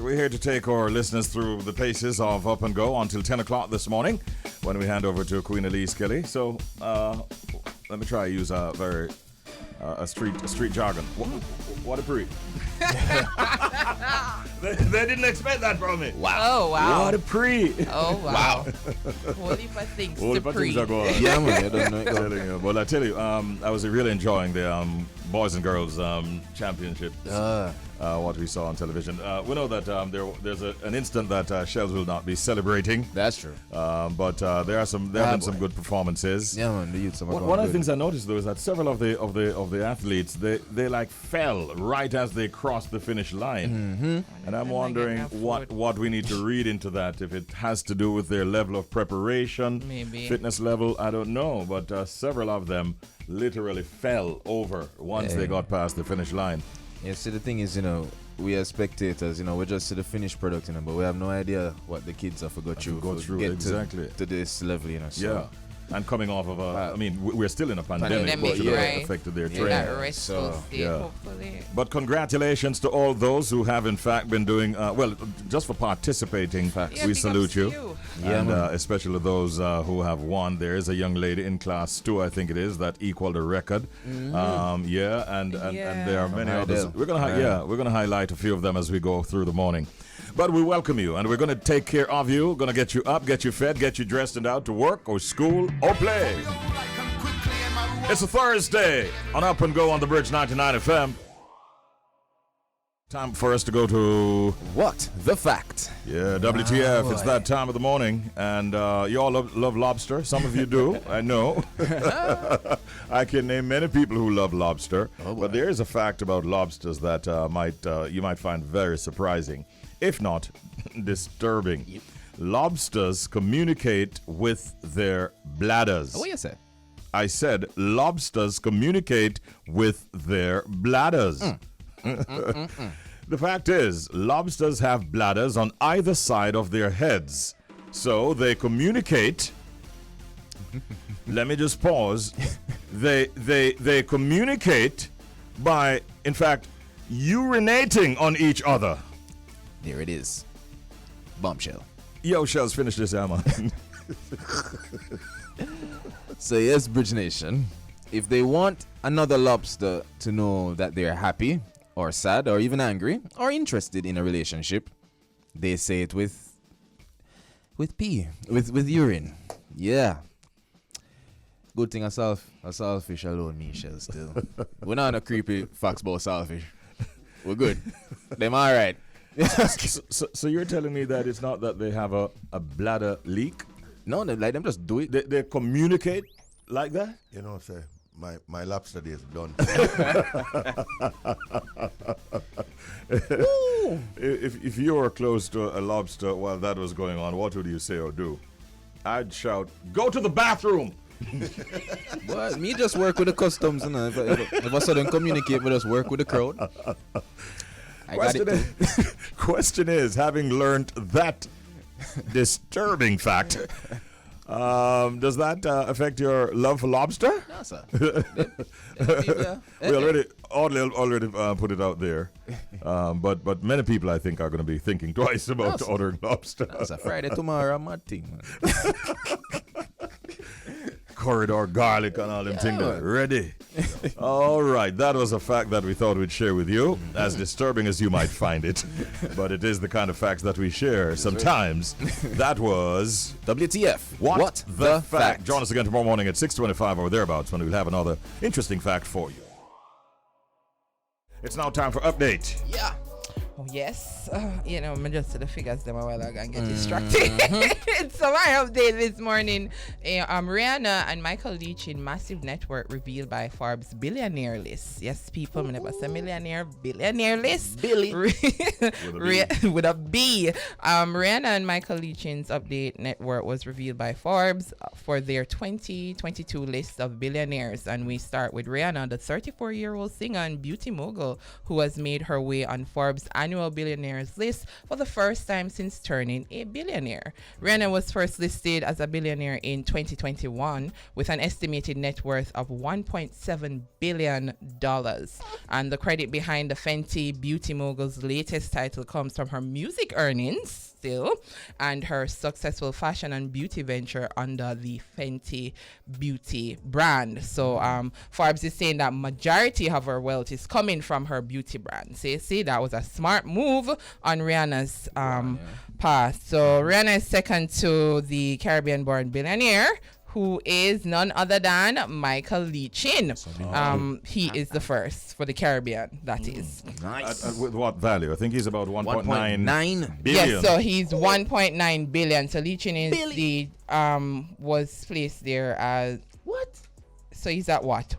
we're here to take our listeners through the paces of Up and Go until 10 o'clock this morning when we hand over to Queen Elise Kelly. So let me try to use a street jargon. What a pre. They didn't expect that from me. Wow. Oh, wow. What a pre. Oh, wow. Holy for things to pre. Yeah, man. I don't know. But I tell you, I was really enjoying the boys and girls championship. What we saw on television. We know that there's an instant that Shellz will not be celebrating. That's true. But there have been some good performances. Yeah, man. The youths one of the things I noticed though is that several of the athletes they like fell right as they crossed the finish line. Mm-hmm. And I'm wondering what we need to read into that. If it has to do with their level of preparation, maybe fitness level, I don't know. But several of them literally fell over once they got past the finish line. Yeah, see, the thing is, we as spectators, we just see the finished product, but we have no idea what the kids have to go through exactly to this level, So. Yeah. And coming off of we're still in a pandemic, which affected their training. That restful state, hopefully. But congratulations to all those who have in fact been doing just for participating. We salute you. And especially those who have won. There is a young lady in class 2, I think it is, that equaled a record. And there are many others. We're gonna highlight a few of them as we go through the morning. But we welcome you, and we're going to take care of you. Going to get you up, get you fed, get you dressed and out to work or school or play. It's a Thursday on Up and Go on the Bridge 99 FM. Time for us to go to... What? The fact. Yeah, WTF. It's that time of the morning, and you all love lobster. Some of you do, I know. I can name many people who love lobster, but there is a fact about lobsters that you might find very surprising, if not disturbing. Yep. Lobsters communicate with their bladders. What you say? I said lobsters communicate with their bladders. The fact is, lobsters have bladders on either side of their heads. So they communicate. Let me just pause. They communicate by, in fact, urinating on each other. There it is. Bombshell. Yo, Shellz, finish this, Emma. So yes, Bridge Nation, if they want another lobster to know that they're happy or sad or even angry or interested in a relationship, they say it with pee, with urine. Yeah. Good thing a saltfish alone, me, Shellz, still. We're not on a creepy facts about saltfish. We're good. Them all right. So you're telling me that it's not that they have a bladder leak? No, they like them just do it. They communicate like that? Sir, my lobster day is done. If you were close to a lobster while that was going on, what would you say or do? I'd shout, go to the bathroom! Well, me just work with the customs, If I saw them communicate, we just work with the crowd. Question is, having learned that disturbing fact, does that affect your love for lobster? No, sir. We already put it out there, but many people I think are going to be thinking twice about ordering lobster. That's a Friday tomorrow, I'm mad thing, man. Corridor garlic and all them things there. Ready. All right, that was a fact that we thought we'd share with you, as disturbing as you might find it, but it is the kind of facts that we share sometimes. That was WTF. What the fact. Join us again tomorrow morning at 6:25 or thereabouts when we'll have another interesting fact for you. It's now time for update. Yeah. Oh, yes. I just see the figures them a while ago and get distracted. So my update this morning, Rihanna and Michael Leach in massive net worth revealed by Forbes billionaire list. Yes, people, I never say millionaire, billionaire list. Billy. With a B. Rihanna and Michael Leach's update net worth was revealed by Forbes for their 2022 list of billionaires. And we start with Rihanna, the 34-year-old singer and beauty mogul who has made her way on Forbes' annual billionaires list for the first time since turning a billionaire. Rihanna was first listed as a billionaire in 2021 with an estimated net worth of $1.7 billion. And the credit behind the Fenty beauty mogul's latest title comes from her music earnings still and her successful fashion and beauty venture under the Fenty beauty brand. So Forbes is saying that majority of her wealth is coming from her beauty brand. See, that was a smart move on Rihanna's part. So Rihanna is second to the Caribbean born billionaire, who is none other than Michael Leachin. He is the first for the Caribbean, that is. Nice. With what value? I think he's about 1.9 billion. Yes, so he's 1.9 billion. So Leachin is the was placed there as what? So he's at what?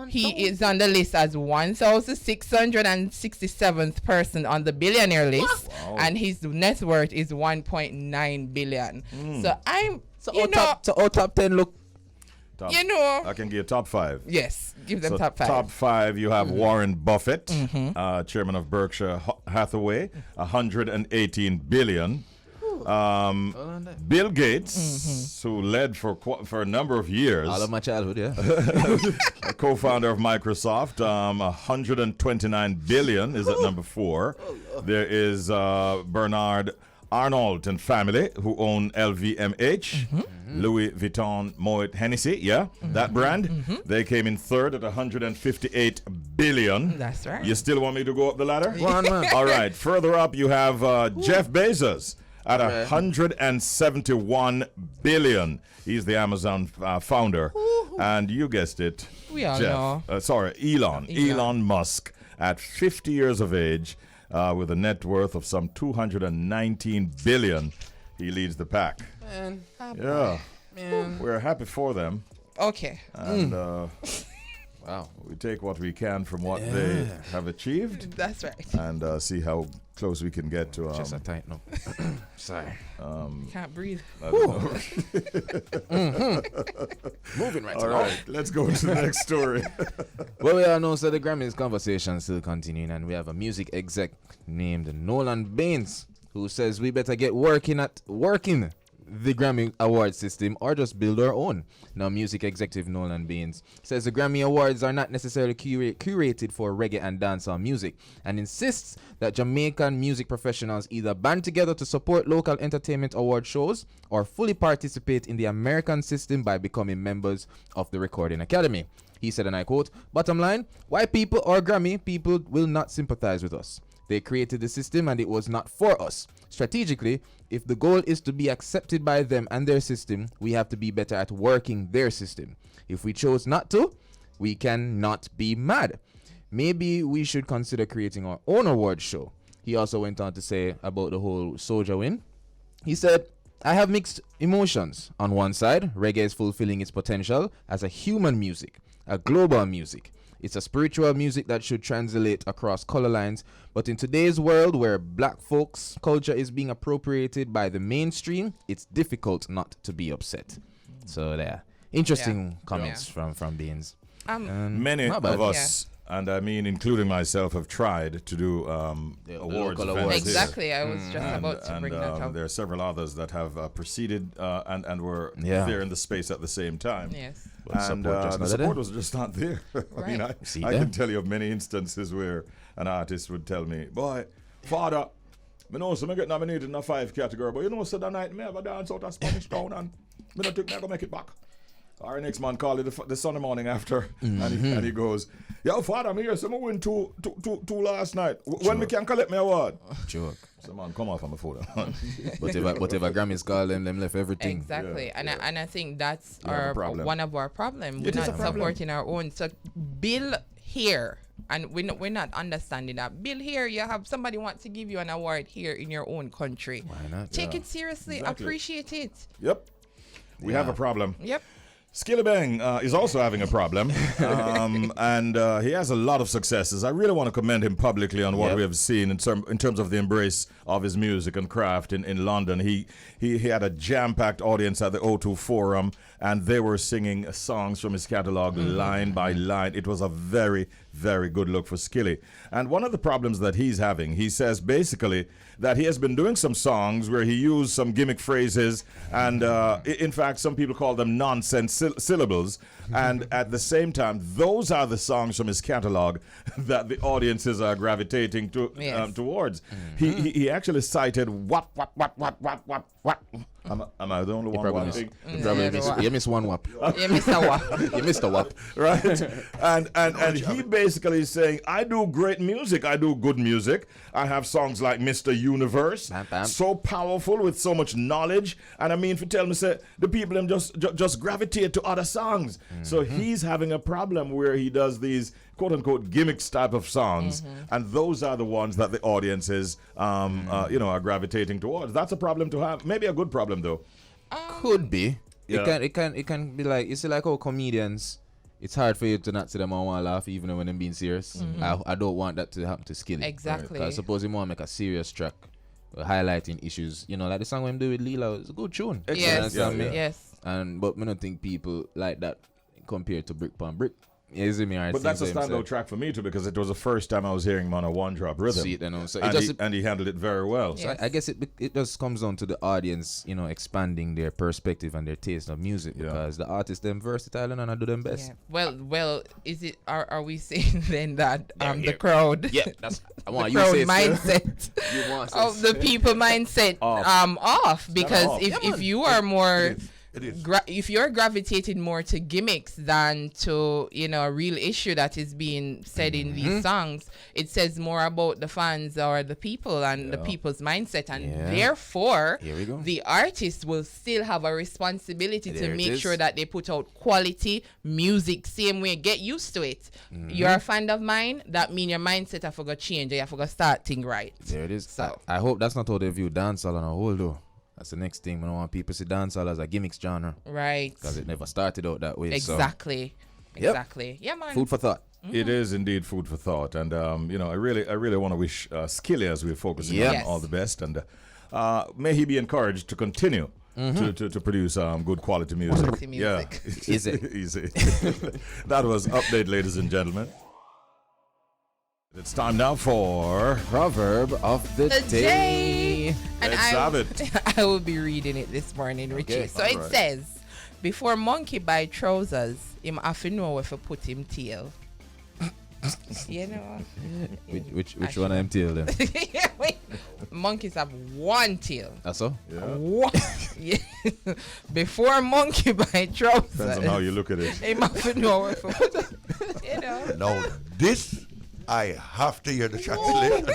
He is on the list as 1,667th person on the billionaire list, and his net worth is 1.9 billion. So I'm. So our top 10 look. I can give top 5. Yes, give them So top 5. Top 5, you have Warren Buffett, chairman of Berkshire Hathaway, 118 billion. Bill Gates, who led for a number of years, All of my childhood, yeah. a co-founder of Microsoft, 129 billion is at number 4. There is Bernard Arnault and family, who own LVMH, Louis Vuitton Moet Hennessy, that brand. They came in third at 158 billion. That's right. You still want me to go up the ladder? Go on, man. All right. Further up, you have Jeff Bezos at 171 billion. He's the Amazon founder. And you guessed it, We all know. Elon Musk at 50 years of age, with a net worth of some 219 billion. He leads the pack. Man. We're happy for them. Okay. And Wow. we take what we can from what they have achieved That's right. and see how close we can get to Just a tight no. Sorry. Can't breathe. I don't know. Moving right All along. right, let's go to the next story. Well, we all know so the Grammys conversation still continuing, and we have a music exec named Noran Baines who says we better get working the Grammy Award system or just build our own. Now, music executive Noran Baines says the Grammy Awards are not necessarily curated for reggae and dancehall music, and insists that Jamaican music professionals either band together to support local entertainment award shows or fully participate in the American system by becoming members of the Recording Academy. He said, and I quote, "Bottom line, white people or Grammy people will not sympathize with us. They created the system and it was not for us. Strategically, if the goal is to be accepted by them and their system, we have to be better at working their system. If we chose not to, we cannot be mad. Maybe we should consider creating our own award show." He also went on to say about the whole Soulja win. He said, "I have mixed emotions. On one side, reggae is fulfilling its potential as a human music, a global music. It's a spiritual music that should translate across color lines. But in today's world where black folks' culture is being appropriated by the mainstream, it's difficult not to be upset." So there. Interesting comments from Baines. Many of us, and I mean including myself, have tried to do awards local events awards. Exactly. I was just about to bring that up. there are several others that have proceeded and were there in the space at the same time. Yes. And the support was just not there. I mean, I can tell you of many instances where an artist would tell me, "Boy, father, I know so I get nominated in a 5 category, but you know, so that night me have a dance out of Spanish Town and me don't think me go make it back." Our next man called it the Sunday morning after, and he goes, "Yo, father, me here, so I win two last night. When me can collect my award?" Joke. So man, come off on my phone. But if a Grammys call them left everything. Exactly. And I think that's problem. one of our problems. We're not supporting our own. So bill here. And we're not understanding that. Bill here, you have somebody wants to give you an award here in your own country. Why not? Take it seriously. Exactly. Appreciate it. Yep. We have a problem. Yep. Skillibeng is also having a problem, and he has a lot of successes. I really want to commend him publicly on what we have seen in terms of the embrace of his music and craft in London. He had a jam-packed audience at the O2 Forum, and they were singing songs from his catalog line by line. It was a very, very good look for Skilly. And one of the problems that he's having, he says basically that he has been doing some songs where he used some gimmick phrases, and in fact, some people call them nonsense syllables. And at the same time, those are the songs from his catalog that the audiences are gravitating towards. He actually cited wap, wap, wap, wap, wap, wap, wap. Am I the only one wapping? You missed one wap. You missed a wap. You missed a wap. Right? And he basically is saying, I do great music. I do good music. I have songs like Mr. Universe. Bam, bam. So powerful with so much knowledge. And I mean, if you tell me, say, the people them just gravitate to other songs. So he's having a problem where he does these quote unquote gimmicks type of songs, and those are the ones that the audiences are gravitating towards. That's a problem to have. Maybe a good problem though. Could be. Yeah. It can be like, you see, like how comedians, it's hard for you to not see them and want to laugh even when they're being serious. I don't want that to happen to Skilly. Exactly. I suppose you want to make a serious track highlighting issues, like the song we do with Lila is a good tune. Yes. Yes. But I don't think people like that compared to Brick Pon Brick. Yeah, see me, right? But that's a standout track for me too, because it was the first time I was hearing him on a one-drop rhythm. See it, so and he handled it very well. So I guess it just comes down to the audience, expanding their perspective and their taste of music, because the artists them versatile and I do them best. Yeah. Well, is it? Are we saying then that the crowd? Yeah, that's I want the you crowd say mindset of the people mindset off, because off. if you are more. It is. If you're gravitating more to gimmicks than to a real issue that is being said in these songs, it says more about the fans or the people and the people's mindset, and therefore the artist will still have a responsibility to make sure that they put out quality music same way. Get used to it. You're a fan of mine, that means your mindset have to go change. You have to go start thing right. There it is. So I hope that's not how they view dancehall on a whole though. That's the next thing. I don't want people to see dancehall as a gimmicks genre. Right. Because it never started out that way. Exactly. So. Yep. Exactly. Yeah, man. Food for thought. It is indeed food for thought. And, I really want to wish Skilly, as we're focusing on, all the best. And may he be encouraged to continue to produce good quality music. Quality music. Yeah. Easy. Easy. That was Update, ladies and gentlemen. It's time now for Proverb of the day. And Let's have it. I will be reading it this morning, Richie. Okay, So it says, before monkey buy trousers, him have to know if to put him tail. Which one of them tail then? Wait. Monkeys have one tail. That's all? Yeah. One. Yeah. Before monkey buy trousers, Depends on how you look at it. him have to know if to put him. Now, this, I have to hear the translation.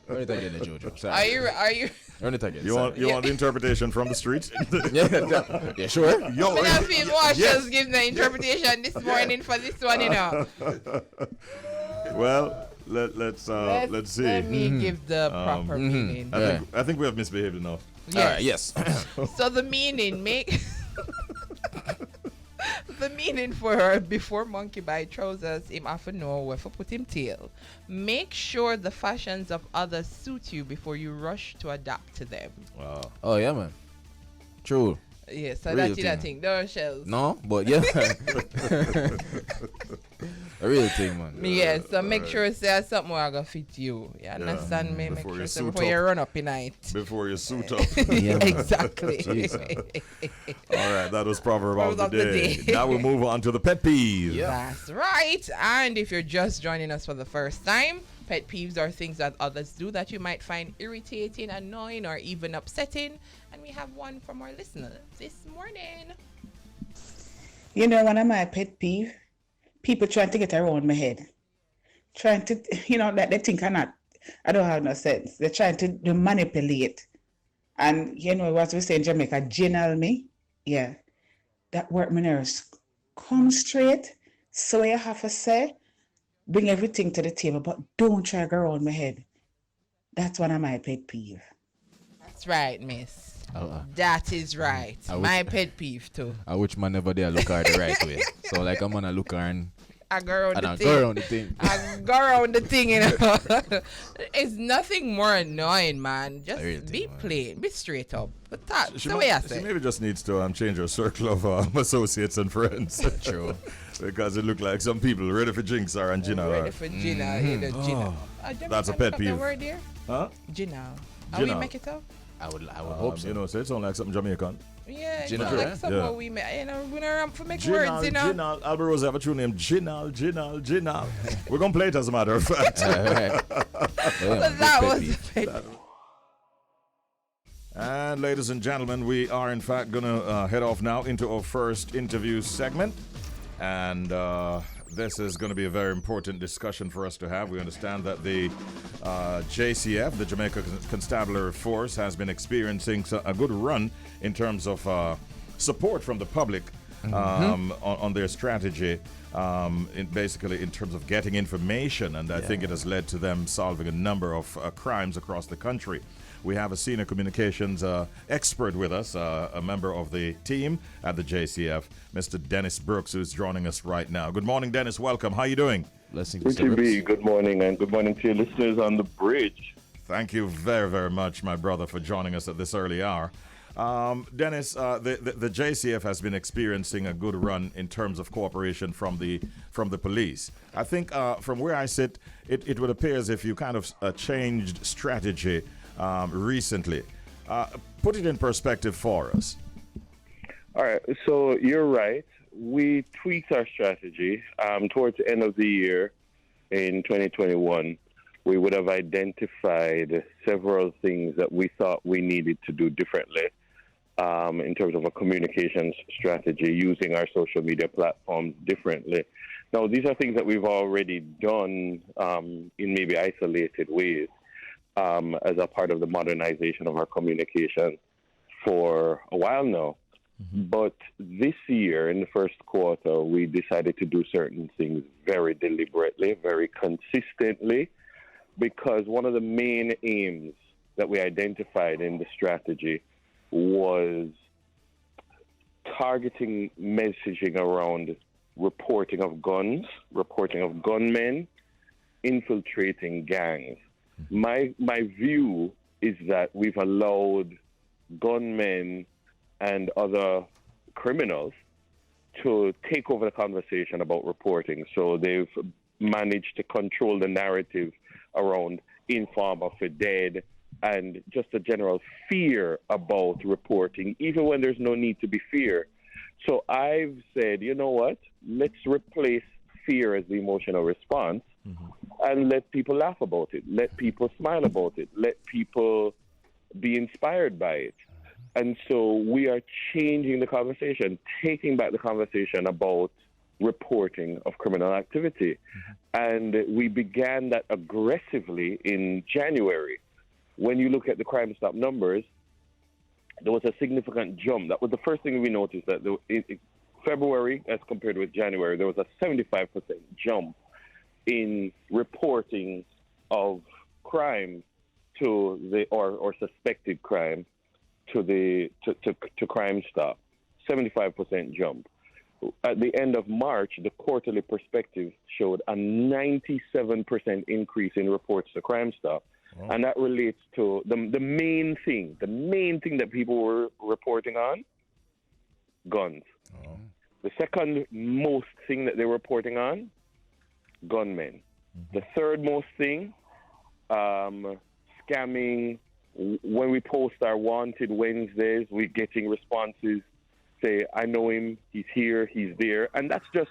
Run it again, Jojo. Sorry. Are you? Run it again. You want the interpretation from the street? Yeah, sure. Yo, I don't feel Washers give the interpretation this morning for this one, Well, let's see. Let me give the proper meaning. I think we have misbehaved enough. Yes. All right, yes. So the meaning the meaning for before monkey buy trousers, him have to know where to put him tail. Make sure the fashions of others suit you before you rush to adapt to them. Wow. Oh, yeah, man. True. Yeah, so Real that's that thing. No, Shellz. No, but yeah. A real thing, man. Yeah, so make sure there's something where I gonna fit you. You understand me? Make Before sure you so suit before you up. run up in night. Before you suit up. Yeah, man. Exactly. All right, that was Proverb of Proverb the of the day. day. Now we'll move on to the pet peeve. That's right. And if you're just joining us for the first time, pet peeves are things that others do that you might find irritating, annoying, or even upsetting. And we have one from our listener this morning. One of my pet peeve, people trying to get around my head. Trying to, that they think I don't have no sense. They're trying to manipulate. And, what we say in Jamaica, general me. Yeah. That work my nerves. Come straight. So you have to say, bring everything to the table, but don't try to go around my head. That's one of my pet peeve. That's right, miss. That is right. My pet peeve too. I wish man never there look her the right way. So like I'm gonna look her and I go around And the I thing. go around the thing. I go around the thing, you know. It's nothing more annoying, man. Just be plain, be straight up. But that's the way I say. She maybe just needs to change her circle of associates and friends. True. Because it looked like some people ready for jinx her and Gina. Ready for Gina, you know, Gina. That's a pet peeve. Word there? Huh? Gina. Are Gina. we make it up? I would hope so. You know, so it sounds like something Jamaican. Yeah, it's Gina, like yeah. something we make, you know, we don't ramp for make words, you know. Ginal. Albert Rose have a true name. Ginal. We're going to play it as a matter of fact. But that was And ladies and gentlemen, we are in fact going to head off now into our first interview segment. And this is going to be a very important discussion for us to have. We understand that the JCF, the Jamaica Constabulary Force, has been experiencing a good run in terms of support from the public on their strategy, basically in terms of getting information. And I think it has led to them solving a number of crimes across the country. We have a senior communications expert with us, a member of the team at the JCF, Mr. Dennis Brooks, who's joining us right now. Good morning, Dennis. Welcome. How are you doing? Blessings, Richie B, good morning, and good morning to your listeners on the bridge. Thank you very, very much, my brother, for joining us at this early hour. Dennis, the JCF has been experiencing a good run in terms of cooperation from the police. I think from where I sit, it would appear as if you kind of changed strategy recently. Put it in perspective for us. All right, so you're right. We tweaked our strategy towards the end of the year in 2021. We would have identified several things that we thought we needed to do differently in terms of a communications strategy, using our social media platforms differently. Now, these are things that we've already done in maybe isolated ways as a part of the modernization of our communication for a while now. But this year, in the first quarter, we decided to do certain things very deliberately, very consistently, because one of the main aims that we identified in the strategy was targeting messaging around reporting of guns, reporting of gunmen, infiltrating gangs. My view is that we've allowed gunmen and other criminals to take over the conversation about reporting. So they've managed to control the narrative around informer for dead and just a general fear about reporting, even when there's no need to be fear. So I've said, you know what? Let's replace fear as the emotional response and let people laugh about it. Let people smile about it. Let people be inspired by it. And so we are changing the conversation, taking back the conversation about reporting of criminal activity. And we began that aggressively in January. When you look at the Crime Stop numbers, there was a significant jump. That was the first thing we noticed, that in February, as compared with January, there was a 75% jump in reporting of crime to the or suspected crime to Crime Stop. 75% jump. At the end of March, the quarterly perspective showed a 97% increase in reports to Crime Stop. Wow. And that relates to the main thing that people were reporting on, guns. Oh. The second most thing that they were reporting on, gunmen. The third most thing, scamming. When we post our Wanted Wednesdays, we're getting responses, say, I know him, he's here, he's there. And that's just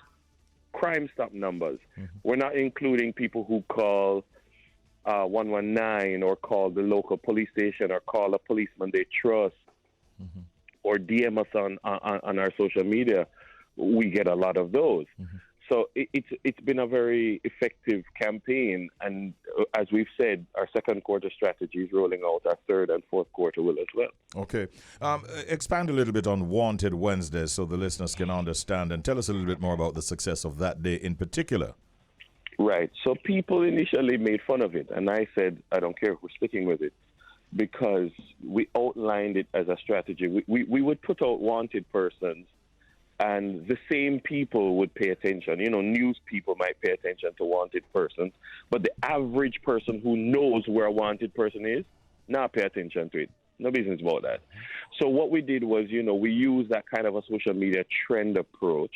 Crime Stop numbers. We're not including people who call 119 or call the local police station or call a policeman they trust or DM us on our social media. We get a lot of those. So it's been a very effective campaign, and as we've said, our second quarter strategy is rolling out. Our third and fourth quarter will as well. Okay. Expand a little bit on Wanted Wednesdays so the listeners can understand, and tell us a little bit more about the success of that day in particular. Right. So people initially made fun of it, and I said, I don't care if we're sticking with it, because we outlined it as a strategy. We would put out wanted persons and the same people would pay attention. News people might pay attention to wanted persons, but the average person who knows where a wanted person is, not pay attention to it. No business about that. So what we did was, we used that kind of a social media trend approach,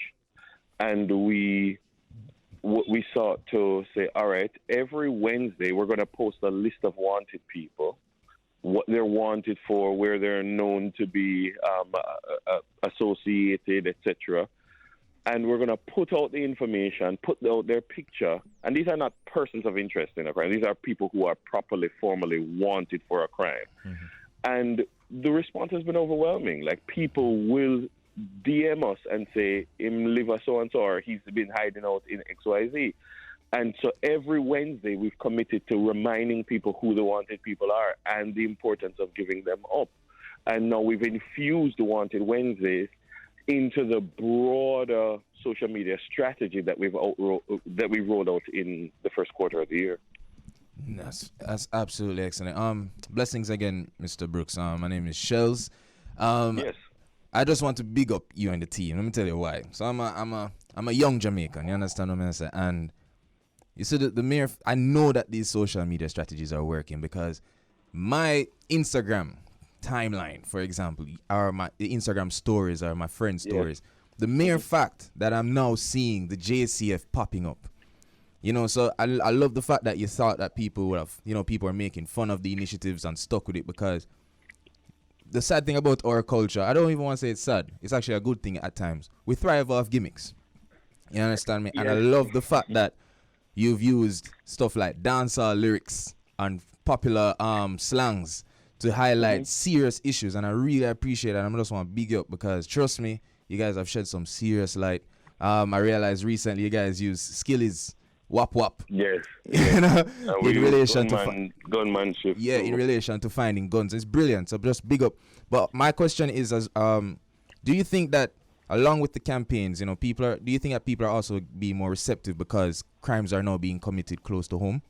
and we sought to say, all right, every Wednesday we're going to post a list of wanted people, what they're wanted for, where they're known to be associated, etc. And we're going to put out the information, put out their picture. And these are not persons of interest in a crime. These are people who are properly, formally wanted for a crime. Mm-hmm. And the response has been overwhelming. Like, people will DM us and say, him live a so-and-so, or he's been hiding out in XYZ. And so every Wednesday we've committed to reminding people who the wanted people are and the importance of giving them up. And now we've infused the Wanted Wednesdays into the broader social media strategy that we've rolled out in the first quarter of the year. That's absolutely excellent. Blessings again, Mr. Brooks. My name is Shellz. Yes. I just want to big up you and the team. Let me tell you why. So I'm a young Jamaican. You understand what I'm saying? And you see, I know that these social media strategies are working because my Instagram timeline, for example, or the Instagram stories or my friend stories, the mere fact that I'm now seeing the JCF popping up, so I love the fact that you thought that people would have, people are making fun of the initiatives and stuck with it, because the sad thing about our culture, I don't even want to say it's sad, it's actually a good thing at times. We thrive off gimmicks. You understand me? Yes. And I love the fact that you've used stuff like dancehall lyrics and popular slangs to highlight serious issues, and I really appreciate it. And I just want to big you up, because trust me, you guys have shed some serious light. I realized recently you guys use skillies, wap wap. Yes. In relation to gunmanship. Yeah, in relation to finding guns, it's brilliant. So just big up. But my question is, do you think that along with the campaigns, do you think that people are also being more receptive because crimes are now being committed close to home?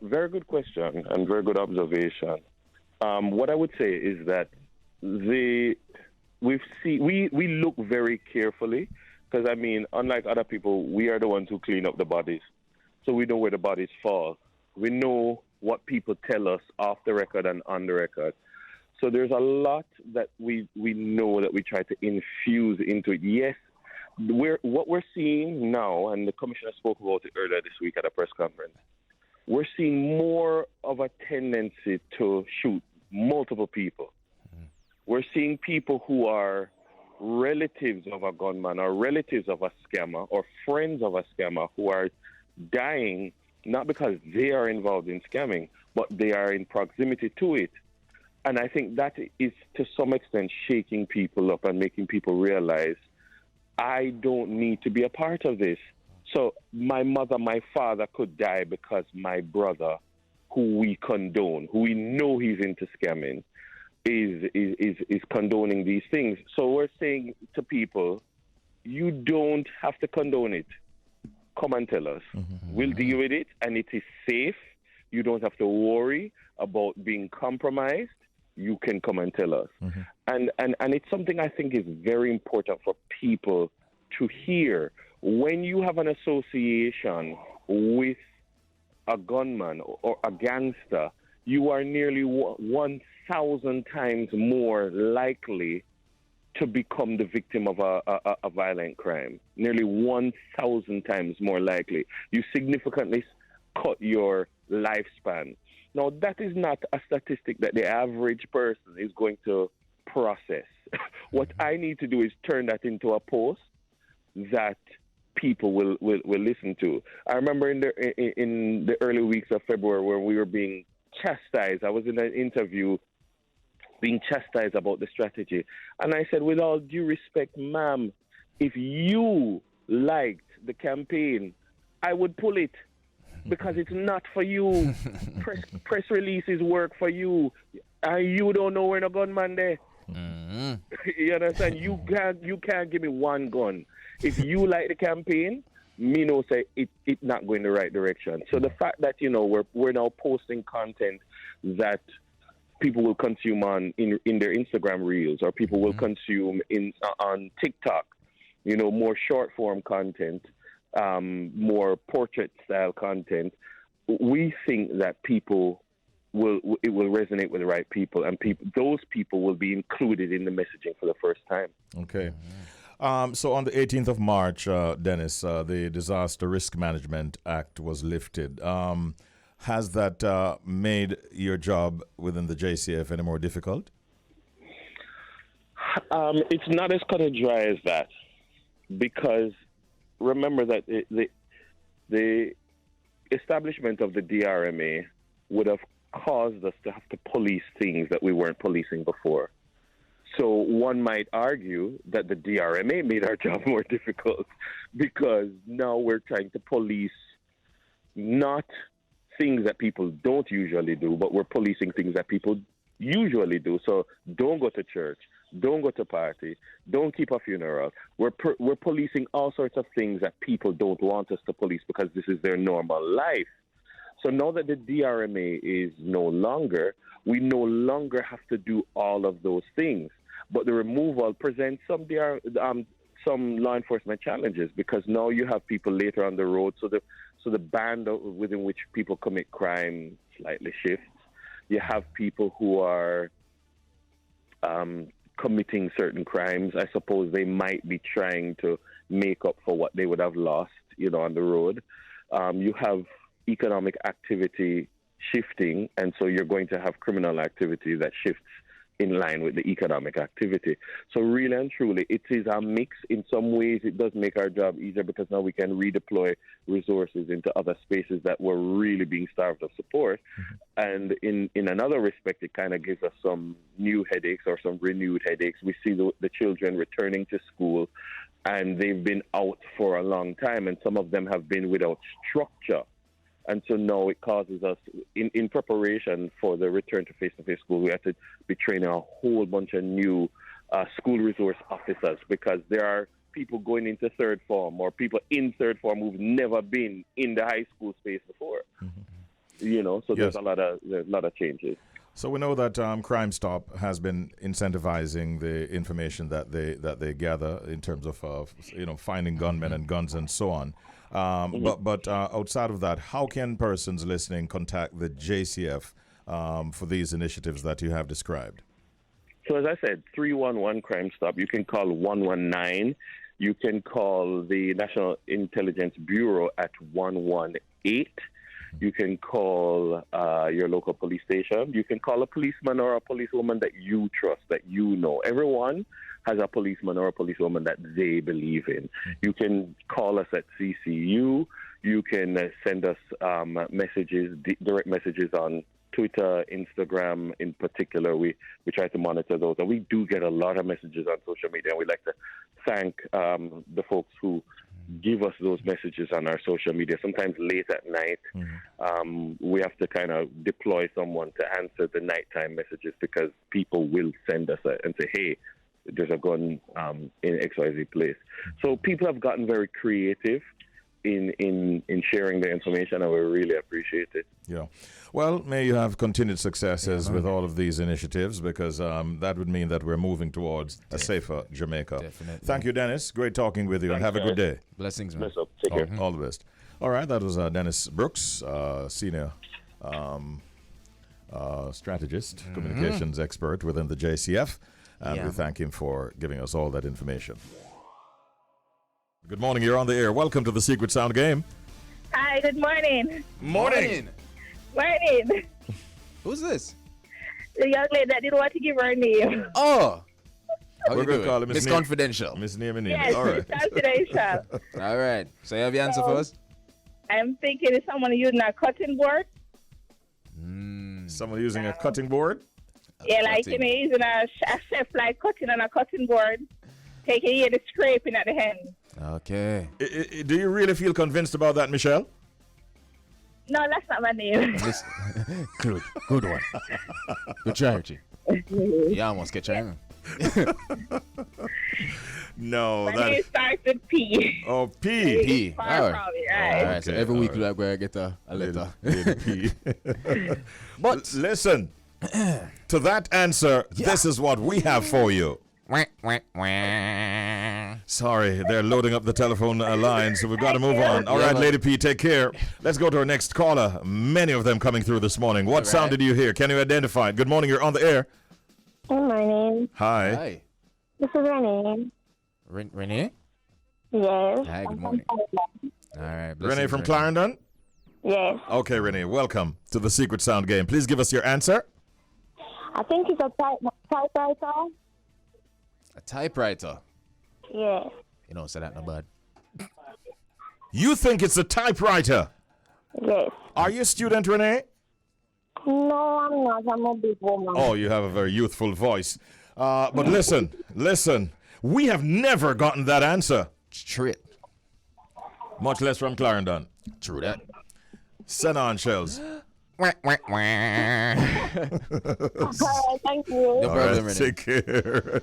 Very good question and very good observation. What I would say is that we look very carefully, because unlike other people, we are the ones who clean up the bodies, so we know where the bodies fall. We know what people tell us off the record and on the record. So there's a lot that we know that we try to infuse into it. Yes, what we're seeing now, and the commissioner spoke about it earlier this week at a press conference, we're seeing more of a tendency to shoot multiple people. We're seeing people who are relatives of a gunman or relatives of a scammer or friends of a scammer who are dying, not because they are involved in scamming, but they are in proximity to it. And I think that is to some extent shaking people up and making people realize, I don't need to be a part of this. So my mother, my father could die because my brother, who we condone, who we know he's into scamming, is condoning these things. So we're saying to people, you don't have to condone it. Come and tell us. Mm-hmm. We'll deal with it, and it is safe. You don't have to worry about being compromised. You can come and tell us. Mm-hmm. And it's something I think is very important for people to hear. When you have an association with a gunman or a gangster, you are nearly 1,000 times more likely to become the victim of a violent crime. Nearly 1,000 times more likely. You significantly cut your lifespan. Now, that is not a statistic that the average person is going to process. What I need to do is turn that into a post that people will listen to. I remember in the early weeks of February when we were being chastised. I was in an interview being chastised about the strategy. And I said, with all due respect, ma'am, if you liked the campaign, I would pull it, because it's not for you. Press releases work for you. And you don't know where no gunman there. Mm-hmm. You understand? You can't give me one gun. If you like the campaign, me no say it not going the right direction. So the fact that we're now posting content that people will consume in their Instagram reels, or people will consume on TikTok. More short form content, more portrait style content. We think that it will resonate with the right people, and those people will be included in the messaging for the first time. Okay. So on the 18th of March, Dennis, the Disaster Risk Management Act was lifted. Has that made your job within the JCF any more difficult? It's not as cut and dry as that, because remember that the establishment of the DRMA would have caused us to have to police things that we weren't policing before. So one might argue that the DRMA made our job more difficult, because now we're trying to police not things that people don't usually do, but we're policing things that people usually do. So don't go to church, don't go to party, don't keep a funeral. We're policing all sorts of things that people don't want us to police because this is their normal life. So now that the DRMA is no longer, we no longer have to do all of those things. But the removal presents some law enforcement challenges, because now you have people later on the road. So the band within which people commit crime slightly shifts. You have people who are committing certain crimes. I suppose they might be trying to make up for what they would have lost, on the road. You have economic activity shifting, and so you're going to have criminal activity that shifts in line with the economic activity. So really and truly, it is a mix. In some ways, it does make our job easier, because now we can redeploy resources into other spaces that were really being starved of support. And in another respect, it kind of gives us some new headaches, or some renewed headaches. We see the children returning to school, and they've been out for a long time, and some of them have been without structure. And so now it causes us, in preparation for the return to face-to-face school, we have to be training a whole bunch of new school resource officers, because there are people going into third form, or people in third form who've never been in the high school space before. So there's a lot of changes. So we know that Crime Stop has been incentivizing the information that they gather in terms of finding gunmen and guns and so on. But outside of that, how can persons listening contact the JCF for these initiatives that you have described? So as I said, 311 Crime Stop. You can call 119. You can call the National Intelligence Bureau at 118. You can call your local police station. You can call a policeman or a policewoman that you trust, that you know. Everyone has a policeman or a policewoman that they believe in. You can call us at CCU. You can send us messages, direct messages on Twitter, Instagram in particular. We try to monitor those. And we do get a lot of messages on social media. And we'd like to thank the folks who give us those messages on our social media. Sometimes late at night, we have to kind of deploy someone to answer the nighttime messages, because people will send us and say, hey, there's a gun in XYZ place. So people have gotten very creative in sharing the information, and we really appreciate it. Yeah. Well, may you have continued successes with all of these initiatives, because that would mean that we're moving towards a safer Jamaica. Definitely. Thank you, Dennis. Great talking with you, and have a good day. Blessings, man. Bless up. Take care. All the best. All right, that was Dennis Brooks, senior strategist, communications expert within the JCF, and we thank him for giving us all that information. Good morning, you're on the air. Welcome to the Secret Sound Game. Hi, good morning. Morning. Morning. Who's this? The young lady that didn't want to give her name. Oh. We're going to call him Miss Confidential. Miss Name. Yes, All right. confidential. All right. So you have your answer for us? I'm thinking it's someone using a cutting board. Someone using a cutting board? Yeah, like cutting. using a chef like cutting on a cutting board. Taking the scraping at the end. Okay. Do you really feel convinced about that, Michelle? No, that's not my name. Good one. Good try, Richie. Yeah, almost get you. No, My name starts with P. Oh, P. P. Far All from right. it, right? So every week, like, where I get a letter. Little P. But Listen, To that answer, this is what we have for you. Sorry, they're loading up the telephone line, so we've got to move on. All right, Lady P, take care. Let's go to our next caller. Many of them coming through this morning. What sound did you hear? Can you identify it? Good morning, you're on the air. Good morning. Hi. This is Renee. Renee? Yes. Hi, good morning. All right. Renee from Clarendon? Yes. Okay, Renee, welcome to the Secret Sound game. Please give us your answer. I think it's a typewriter. A typewriter? Yes. You don't say that no bad. You think it's a typewriter? Yes. Are you a student, Renee? No, I'm not. I'm a big woman. Oh, you have a very youthful voice. But listen. We have never gotten that answer. Straight. Much less from Clarendon. True that. Send on, Shellz. All right, thank you. No All problem, right, Renee. take care.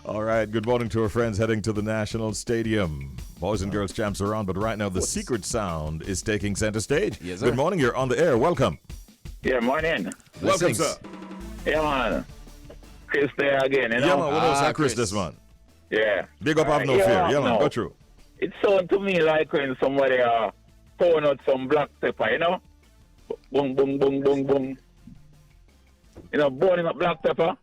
All right, good morning to our friends heading to the National Stadium. Boys and girls champs are on, but right now the Secret Sound is taking center stage. Yes, sir. Good morning, you're on the air. Welcome. Yeah, morning. Welcome, sir. Yeah, man. Chris there again, you know? Yeah, man, what else Ah, had Chris Chris. this month? Yeah. Big up, have no Yeah, fear. Yeah, man, no. go through. It sounds to me like when somebody pouring out some black pepper, you know? Boom, boom, boom, boom, boom. You know, burning up black pepper.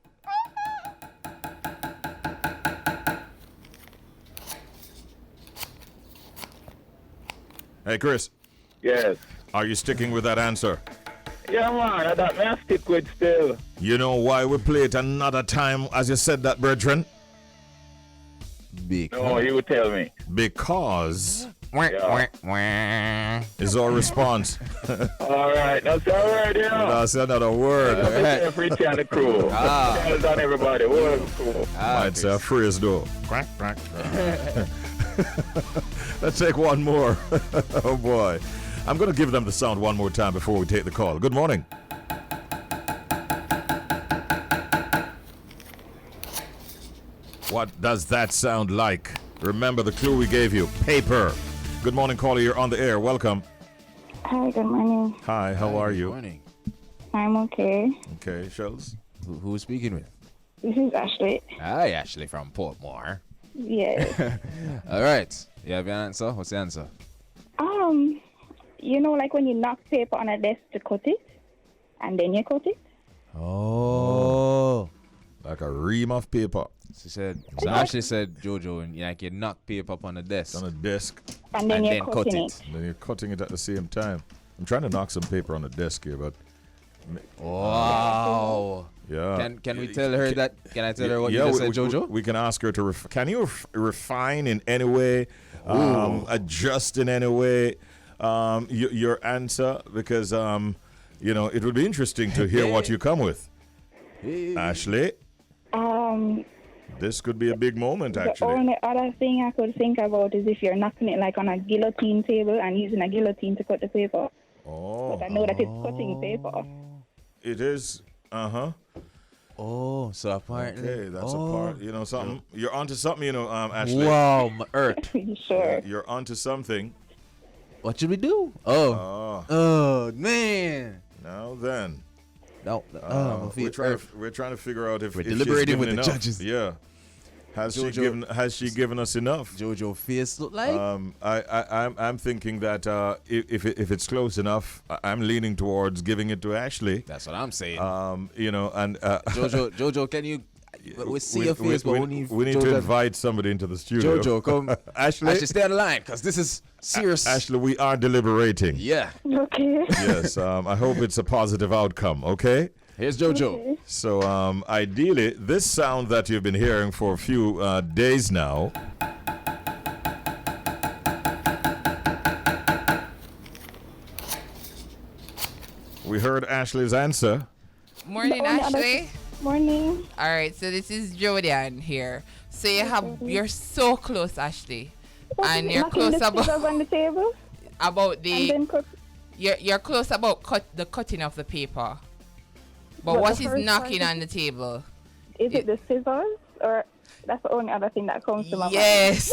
Hey, Chris, Yes. are you sticking with that answer? Yeah, man, that may I stick with still. You know why we play it another time, as you said that, brethren? Big. No, you tell me. Because Yeah. is our response. All right, that's all right, you know. That's another word. Right. Richie and the crew. Well done, everybody. Well cool. Might say a phrase though. Quack, quack. Let's take one more. Oh boy. I'm going to give them the sound one more time before we take the call. Good morning. What does that sound like? Remember the clue we gave you. Paper. Good morning, caller. You're on the air. Welcome. Hi, good morning. Hi, how are you? Morning. I'm okay. Okay, Shellz. Who is speaking with? This is Ashley. Hi, Ashley from Portmore. Yes. All right. You have your answer? What's the answer? You know, like when you knock paper on a desk to cut it, and then you cut it? Oh. Like a ream of paper She said, so Ashley said, Jojo, and like you knock paper up on the desk on a desk, And then and you're then cut cutting it. and then you're cutting it at the same time. I'm trying to knock some paper on the desk here, but Wow. yeah. Can we tell her that? Can I tell her what yeah, you just said, Jojo? We can ask her to. Can you refine in any way, adjust in any way your answer? Because you know, it would be interesting to hear what you come with. Ashley, this could be a big moment, The actually. only other thing I could think about is if you're knocking it like on a guillotine table and using a guillotine to cut the paper. Oh, But I know that it's cutting paper. it is. Oh, so apparently. Okay, that's a part. You know something. You're onto something. You know, Ashley. Wow, my earth. Sure. You're onto something. What should we do? Oh, man. Now then. No, we're trying to figure out if We're if she's deliberating given with the enough. judges. Yeah. Has Jojo- she given us enough? Jojo face look like? I'm thinking that if it's close enough, I'm leaning towards giving it to Ashley. That's what I'm saying. You know, and Jojo, can you? We see your face, but we need Jojo, to invite somebody into the studio. Jojo, come. Ashley, Ashley, stay on the line, because this is serious. Ashley, we are deliberating. Yeah. Okay. Yes, I hope it's a positive outcome. Okay. Here's Jojo. So, ideally, this sound that you've been hearing for a few days now. We heard Ashley's answer. Morning, The only other- Ashley. Morning. All right, so this is Jodian here. So you're so close, Ashley, and you're Knocking close the about scissors on the table about and the then cut. you're close about the cutting of the paper. But But what the is first knocking part on the table? Is it the scissors or That's the only other thing that comes to my mind. Yes.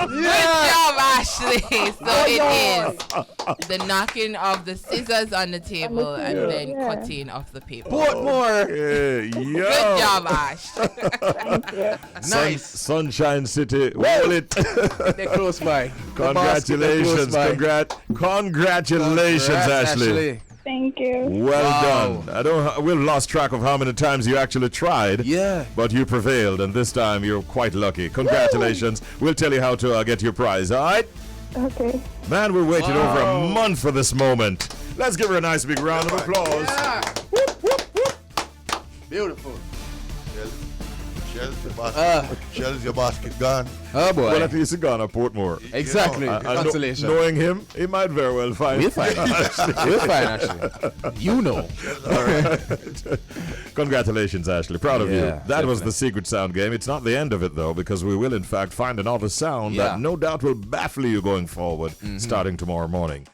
Good job, Ashley. So it is the knocking of the scissors on the table and then cutting of the paper. Portmore. Good job, Ash. Thank you. Nice. Sunshine City. Roll it. They're close by. Congratulations. Congratulations, Ashley. Thank you. Well done. We've lost track of how many times you actually tried. Yeah. But you prevailed, and this time you're quite lucky. Congratulations. We'll tell you how to get your prize, all right? Okay. Man, we waited over a month for this moment. Let's give her a nice big round of applause. Yeah. Whoop, whoop, whoop. Beautiful. Shellz, your basket gone. Oh boy. Well, at least it's gone at Portmore. Exactly. Consolation. Knowing him, he might very well find. We'll find. We'll find, actually. You know. All right. Congratulations, Ashley. Proud of you. That definitely. was the secret sound game. It's not the end of it, though, because we will, in fact, find another sound that no doubt will baffle you going forward, starting tomorrow morning.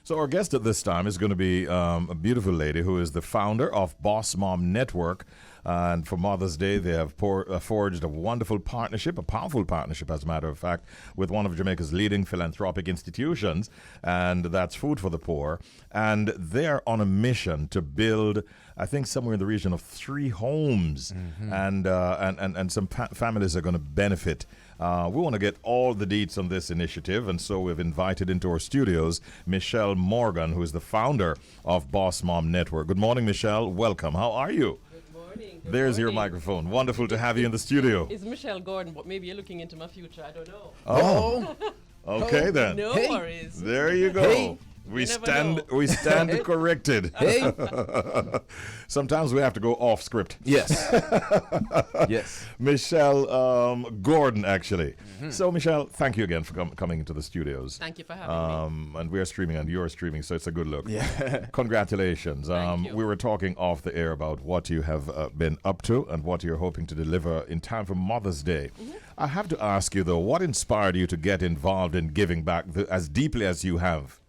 So our guest at this time is going to be a beautiful lady who is the founder of BossMom Network. And for Mother's Day, they have forged a wonderful partnership, a powerful partnership, as a matter of fact, with one of Jamaica's leading philanthropic institutions, and that's Food for the Poor. And they're on a mission to build, I think, somewhere in the region of 3 homes, and some families are going to benefit. We want to get all the deets on this initiative, and so we've invited into our studios Michelle Morgan, who is the founder of BossMom Network. Good morning, Michelle. Welcome. How are you? There's your microphone. Wonderful to have you in the studio. It's Michelle Gordon, but maybe you're looking into my future. I don't know. Oh. Okay, then. No worries. There you go. Hey. We stand corrected. Hey. Sometimes we have to go off script. Yes. Yes. Michelle Gordon, actually. So, Michelle, thank you again for coming into the studios. Thank you for having me. And we're streaming and you're streaming, so it's a good look. Yeah. Congratulations. Thank you. We were talking off the air about what you have been up to and what you're hoping to deliver in time for Mother's Day. I have to ask you, though, what inspired you to get involved in giving back as deeply as you have?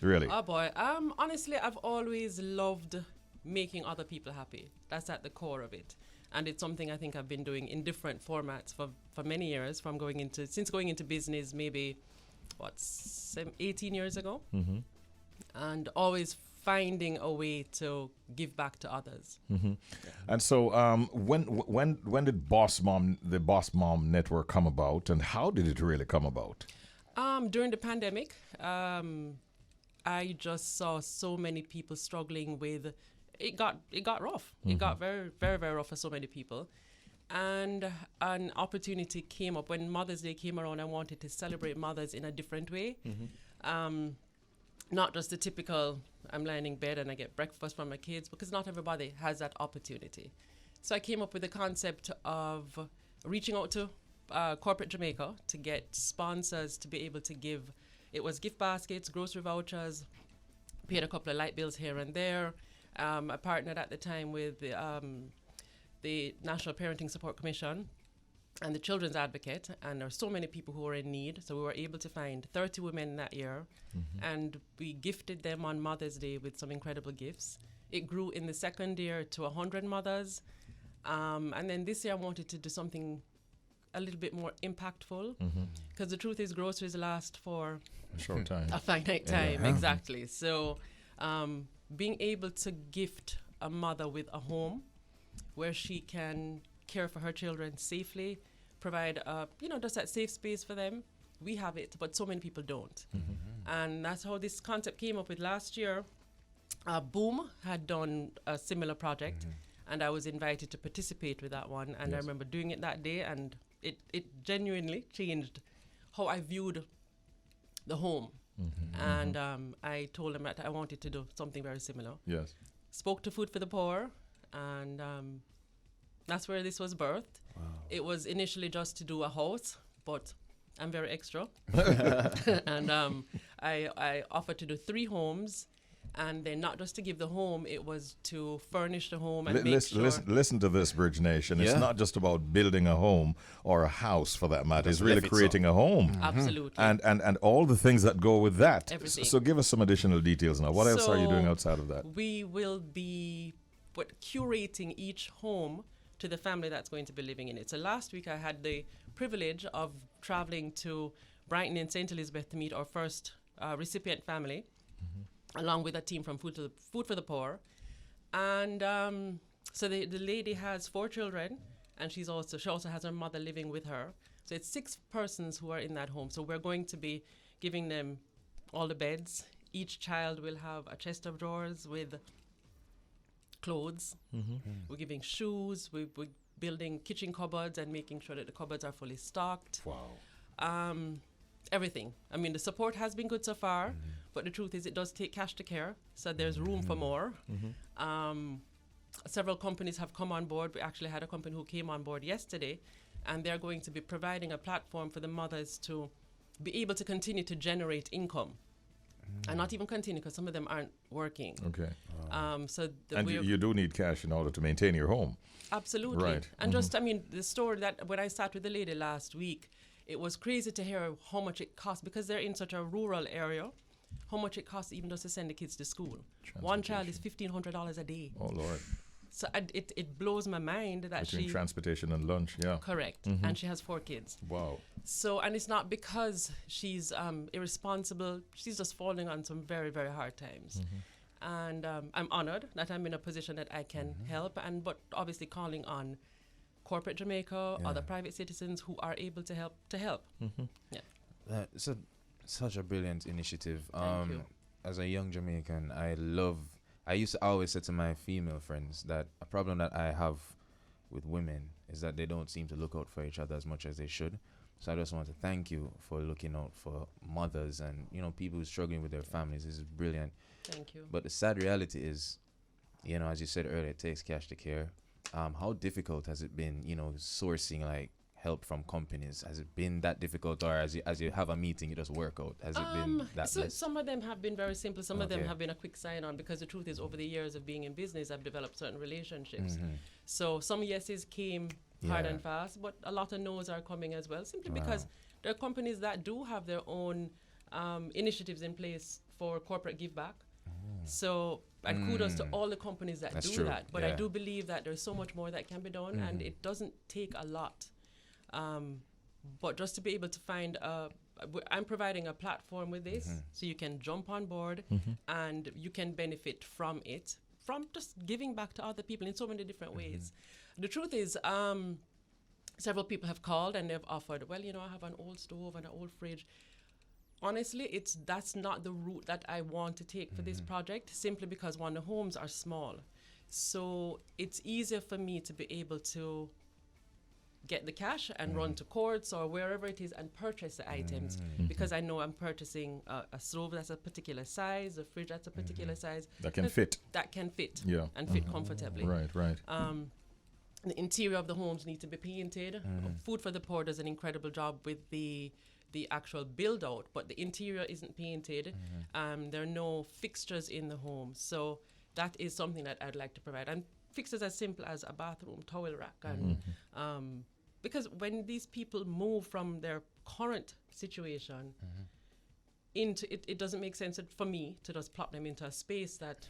Really? Oh boy. Honestly, I've always loved making other people happy. That's at the core of it. And it's something I think I've been doing in different formats for many years, since going into business maybe 18 years ago. And always finding a way to give back to others. And so when did the BossMom Network come about, and how did it really come about? During the pandemic, I just saw so many people struggling with it. Got rough. It got very, very, very rough for so many people. And an opportunity came up when Mother's Day came around. I wanted to celebrate mothers in a different way. Not just the typical, I'm lying in bed and I get breakfast from my kids, because not everybody has that opportunity. So I came up with the concept of reaching out to corporate Jamaica to get sponsors to be able to give. It was gift baskets, grocery vouchers, paid a couple of light bills here and there. I partnered at the time with the National Parenting Support Commission and the Children's Advocate, and there are so many people who are in need. So we were able to find 30 women that year, and we gifted them on Mother's Day with some incredible gifts. It grew in the second year to 100 mothers. And then this year I wanted to do something a little bit more impactful, because the truth is groceries last for a short time, a finite time. Exactly. So being able to gift a mother with a home where she can care for her children safely, provide just that safe space for them. We have it, but so many people don't. And that's how this concept came up with last year. Boom had done a similar project, and I was invited to participate with that one. And I remember doing it that day, and it genuinely changed how I viewed the home. And I told them that I wanted to do something very similar. Yes. Spoke to Food for the Poor, and that's where this was birthed. Wow. It was initially just to do a house, but I'm very extra. And I offered to do 3 homes. And then not just to give the home, it was to furnish the home and make sure. Listen to this, Bridge Nation. It's not just about building a home or a house, for that matter. It's really creating a home. Absolutely. And all the things that go with that. Everything. So give us some additional details now. What else are you doing outside of that? We will be but curating each home to the family that's going to be living in it. So last week I had the privilege of traveling to Brighton and St. Elizabeth to meet our first recipient family, along with a team from Food for the Poor. And so the lady has 4 children, and she also has her mother living with her. So it's 6 persons who are in that home. So we're going to be giving them all the beds. Each child will have a chest of drawers with clothes. We're giving shoes. We're building kitchen cupboards and making sure that the cupboards are fully stocked. Wow. Everything. I mean, the support has been good so far, but the truth is it does take cash to care, so there's room for more. Several companies have come on board. We actually had a company who came on board yesterday, and they're going to be providing a platform for the mothers to be able to continue to generate income. And not even continue, because some of them aren't working. Okay. And you do need cash in order to maintain your home. Absolutely. Right. And just, I mean, the story that when I sat with the lady last week, it was crazy to hear how much it costs, because they're in such a rural area, how much it costs even just to send the kids to school. One child is $1,500 a day. Oh, Lord. So it blows my mind that Between transportation and lunch, yeah. Correct. And she has 4 kids. Wow. So, and it's not because she's irresponsible. She's just falling on some very, very hard times. And I'm honored that I'm in a position that I can help, but obviously calling on corporate Jamaica, other private citizens who are able to help. Yeah. It's such a brilliant initiative. Thank you. As a young Jamaican, I used to always say to my female friends that a problem that I have with women is that they don't seem to look out for each other as much as they should. So I just want to thank you for looking out for mothers and, people who are struggling with their families. This is brilliant. Thank you. But the sad reality is, as you said earlier, it takes cash to care. How difficult has it been, sourcing like help from companies? Has it been that difficult, or as you have a meeting, you just work out? Has it been that? So some of them have been very simple. Some of them have been a quick sign on, because the truth is, over the years of being in business, I've developed certain relationships. So some yeses came hard and fast, but a lot of no's are coming as well, simply because there are companies that do have their own initiatives in place for corporate give back. So, and kudos to all the companies that do that. But I do believe that there's so much more that can be done, and it doesn't take a lot. But just to be able to find I'm providing a platform with this, so you can jump on board and you can benefit from it, from just giving back to other people in so many different ways. The truth is, several people have called and they've offered, well, I have an old stove and an old fridge. Honestly, that's not the route that I want to take for this project, simply because, one, the homes are small. So it's easier for me to be able to get the cash and run to courts or wherever it is and purchase the items, because I know I'm purchasing a stove that's a particular size, a fridge that's a particular size. That can fit. And fit comfortably. Right. The interior of the homes need to be painted. Food for the Poor does an incredible job with the actual build out, but the interior isn't painted. There are no fixtures in the home. So that is something that I'd like to provide. And fixtures as simple as a bathroom towel rack. And because when these people move from their current situation into it doesn't make sense for me to just plop them into a space that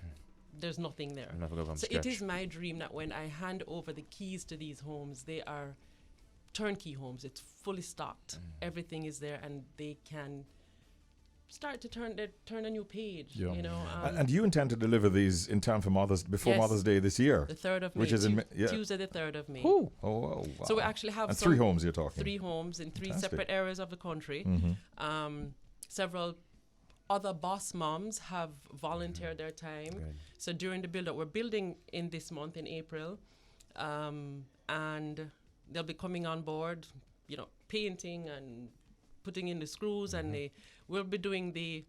there's nothing there. So it is my dream that when I hand over the keys to these homes, they are turnkey homes. It's fully stocked. Everything is there, and they can start to turn a new page. And you intend to deliver these in time for Mother's Day this year? The 3rd of May. Which is Tuesday, the 3rd of May. Oh, wow. So we actually have 3 homes you're talking? 3 homes in 3 separate areas of the country. Several other boss moms have volunteered their time. Good. So during the build-up, we're building in this month, in April, and they'll be coming on board, painting and putting in the screws, and they will be doing the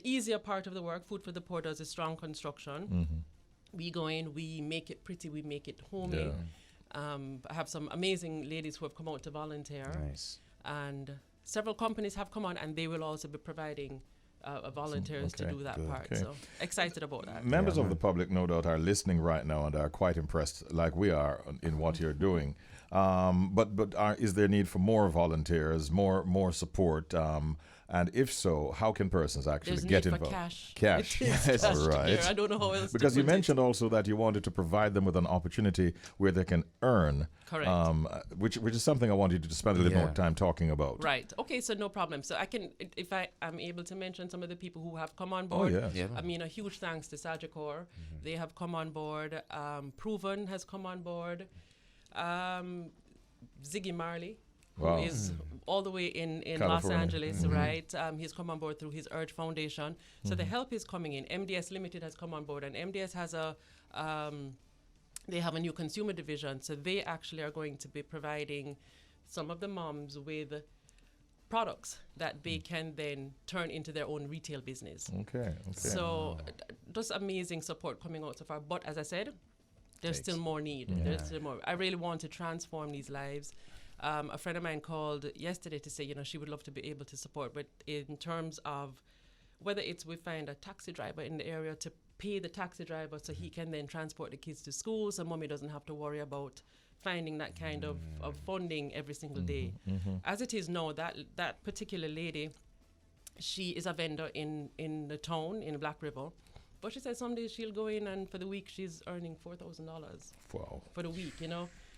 easier part of the work. Food for the Poor does a strong construction. We go in, we make it pretty, we make it homey. I have some amazing ladies who have come out to volunteer. Nice. And several companies have come on, and they will also be providing volunteers to do that part. Okay. So excited about that. Members of the public, no doubt, are listening right now and are quite impressed, like we are, in what you're doing. But is there need for more volunteers, more support? And if so, how can persons actually There's get need for involved? cash. Cash. Yes. All right. I don't know how else to Because you put it. mentioned also that you wanted to provide them with an opportunity where they can earn. Correct. Which is something I wanted you to spend a little more Yeah. time talking about. Right. Okay, so no problem. So I can, if I am able to mention some of the people who have come on Oh, board. yes. Yeah. I mean, a huge thanks to Sagicor. They have come on board. Proven has come on board. Ziggy Marley, Wow. who is all the way in Los California. Angeles, right? He's come on board through his Urge Foundation. So the help is coming in. MDS Limited has come on board, and MDS has they have a new consumer division. So they actually are going to be providing some of the moms with products that they can then turn into their own retail business. Okay. So just amazing support coming out so far. But as I said, there's still more need. There's still more. I really want to transform these lives. A friend of mine called yesterday to say, she would love to be able to support, but in terms of whether it's we find a taxi driver in the area to pay the taxi driver so he can then transport the kids to school, so mommy doesn't have to worry about finding that kind of funding every single day. As it is now, that particular lady, she is a vendor in the town in Black River. But she said some days she'll go in and for the week she's earning $4,000 Wow. for the week,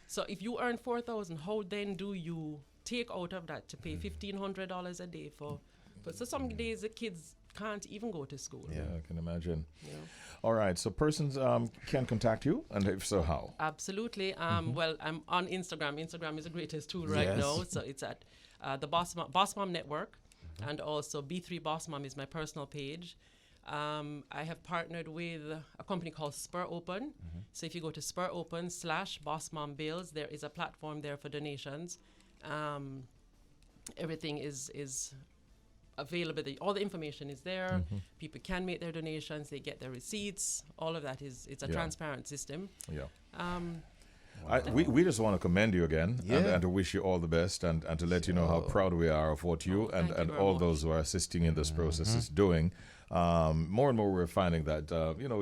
So if you earn $4,000, how then do you take out of that to pay $1,500 a day for? But so some days the kids can't even go to school. Yeah, I can imagine. All right, so persons can contact you, and if so, how? Absolutely. Well, I'm on Instagram. Instagram is the greatest tool right now. So it's at the BossMom Network, and also B3 BossMom is my personal page. I have partnered with a company called Spur Open. So if you go to Spur Open /BossMom Bills, there is a platform there for donations. Everything is available. All the information is there. People can make their donations. They get their receipts. All of that it's a transparent system. Yeah. We just want to commend you again and to wish you all the best and to let you know how proud we are of what you and very all much. those who are assisting in this process is doing. More and more we're finding that,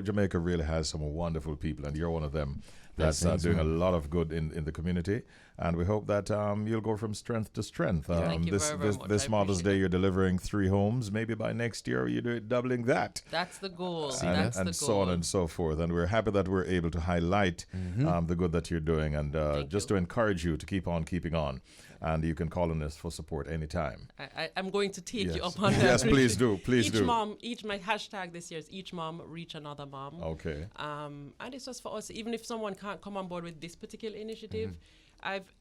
Jamaica really has some wonderful people, and you're one of them that's doing a lot of good in the community. And we hope that you'll go from strength to strength. Thank you very much. This I Mother's appreciate Day, you're delivering 3 homes. Maybe by next year, you're doubling that. That's the goal. And so on and so forth. And we're happy that we're able to highlight the good that you're doing, and just to encourage you to keep on keeping on. And you can call on us for support anytime. I'm going to take you up on that. Yes, please do. Please do. My hashtag this year is each mom reach another mom. Okay. And it's just for us, even if someone can't come on board with this particular initiative,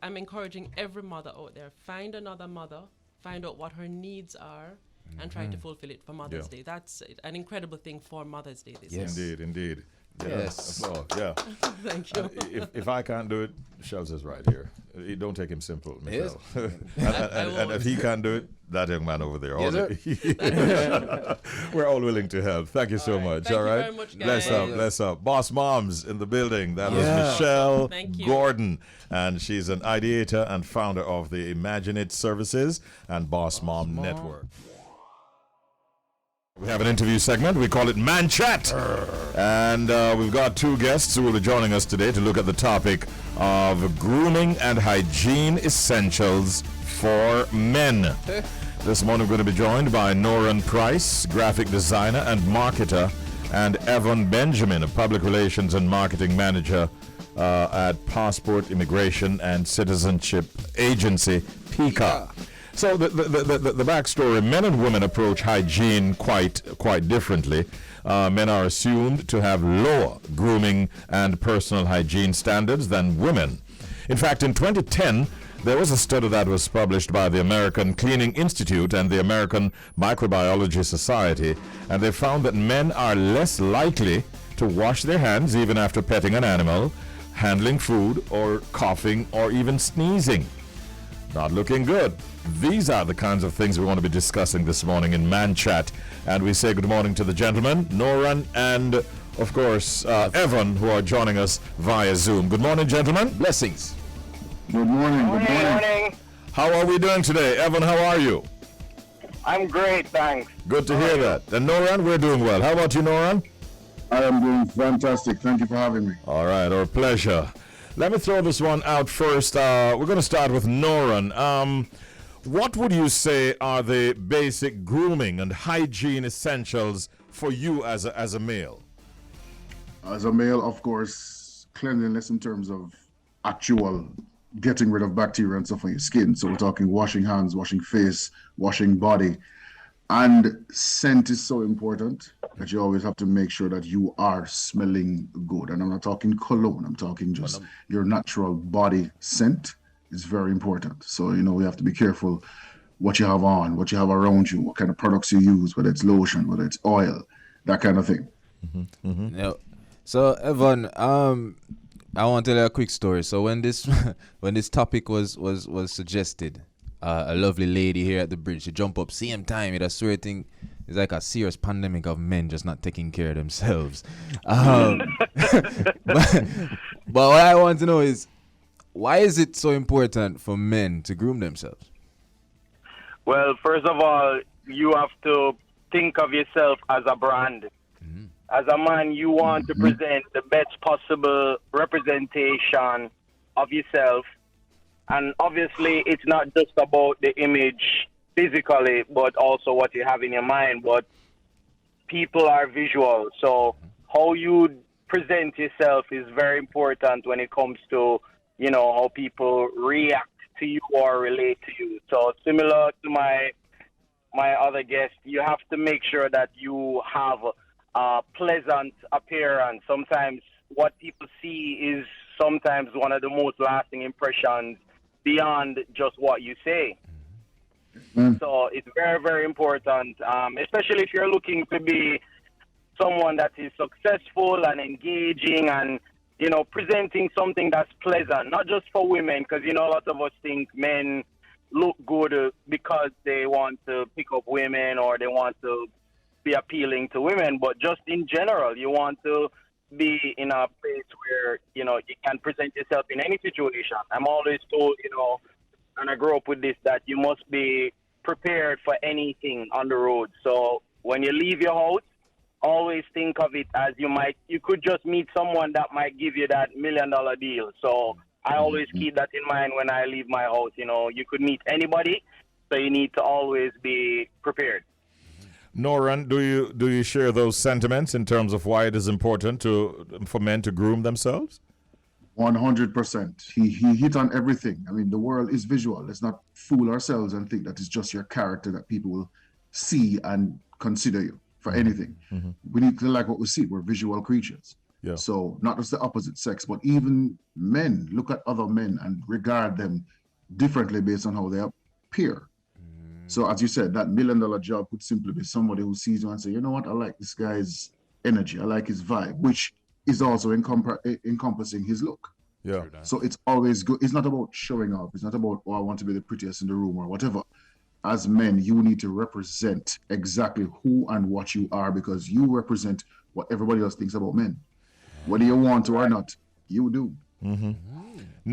I'm encouraging every mother out there, find another mother, find out what her needs are, and try to fulfill it for Mother's Day. That's an incredible thing for Mother's Day this year. Indeed. Yes. Yeah. Thank you. If I can't do it, Shellz is right here. Don't take him simple, Michelle. Yes. and if he can't do it, that young man over there. Yes, We're all willing to help. Thank you so much. Thank all you right. very much, Bless guys. up. Bless up. Boss Moms in the building. That was Yeah. Michelle Thank you. Gordon. And she's an ideator and founder of the IMAGINIT services and Boss Mom Network. We have an interview segment. We call it Man Chat. And we've got 2 guests who will be joining us today to look at the topic of grooming and hygiene essentials for men. This morning we're going to be joined by Noran Price, graphic designer and marketer, and Evon Benjamin, a public relations and marketing manager at Passport, Immigration and Citizenship Agency, PICA. So the backstory: men and women approach hygiene quite differently. Men are assumed to have lower grooming and personal hygiene standards than women. In fact, in 2010, there was a study that was published by the American Cleaning Institute and the American Microbiology Society, and they found that men are less likely to wash their hands even after petting an animal, handling food, or coughing, or even sneezing. Not looking good. These are the kinds of things we want to be discussing this morning in Man Chat. And we say good morning to the gentlemen, Noran and, of course, Evon, who are joining us via Zoom. Good morning, gentlemen. Blessings. Good morning. Good morning. How are we doing today? Evon, how are you? I'm great, thanks. Good to hear that. And Noran, we're doing well. How about you, Noran? I am doing fantastic. Thank you for having me. All right, our pleasure. Let me throw this one out first. We're going to start with Noran. What would you say are the basic grooming and hygiene essentials for you as a male? As a male, of course, cleanliness in terms of actual getting rid of bacteria and stuff on your skin. So we're talking washing hands, washing face, washing body. And scent is so important that you always have to make sure that you are smelling good. And I'm not talking cologne, I'm talking just your natural body scent is very important. So, we have to be careful what you have on, what you have around you, what kind of products you use, whether it's lotion, whether it's oil, that kind of thing. Yeah. So, Evon, I want to tell you a quick story. So when this topic was suggested, a lovely lady here at the bridge, she jumped up same time. It I swear thing it's like a serious pandemic of men just not taking care of themselves. But what I want to know is, why is it so important for men to groom themselves? Well, first of all, you have to think of yourself as a brand. As a man, you want to present the best possible representation of yourself. And obviously, it's not just about the image physically, but also what you have in your mind. But people are visual. So how you present yourself is very important when it comes to, how people react to you or relate to you. So similar to my other guest, you have to make sure that you have a pleasant appearance. Sometimes what people see is sometimes one of the most lasting impressions beyond just what you say. So it's very, very important, especially if you're looking to be someone that is successful and engaging and, presenting something that's pleasant, not just for women, because, a lot of us think men look good because they want to pick up women or they want to be appealing to women, but just in general, you want to be in a place where, you can present yourself in any situation. I'm always told, and I grew up with this, that you must be prepared for anything on the road. So when you leave your house, always think of it as you could just meet someone that might give you that $1 million deal. So I always keep that in mind when I leave my house. You could meet anybody, so you need to always be prepared. Noran, do you share those sentiments in terms of why it is important for men to groom themselves? 100%. He hit on everything. I mean, the world is visual. Let's not fool ourselves and think that it's just your character that people will see and consider you for anything. We need to like what we see. We're visual creatures. Yeah. So not just the opposite sex, but even men look at other men and regard them differently based on how they appear. So as you said, that $1 million job could simply be somebody who sees you and say, you know what, I like this guy's energy, I like his vibe, which is also encompassing his look. Yeah. So it's always good. It's not about showing off. It's not about, I want to be the prettiest in the room or whatever. As men, you need to represent exactly who and what you are, because you represent what everybody else thinks about men. Whether you want to or not, you do.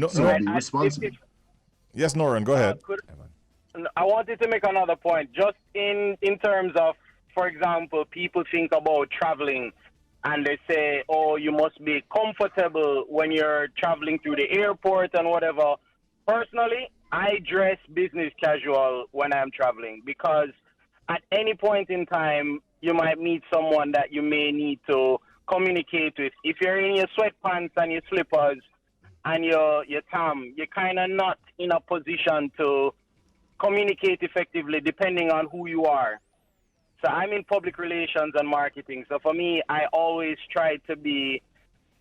So be responsible. Yes, Noran, go ahead. I wanted to make another point, just in terms of, for example, people think about traveling and they say, oh, you must be comfortable when you're traveling through the airport and whatever. Personally, I dress business casual when I'm traveling, because at any point in time, you might meet someone that you may need to communicate with. If you're in your sweatpants and your slippers and your tam, you're kind of not in a position to communicate effectively depending on who you are. So I'm in public relations and marketing. So for me, I always try to be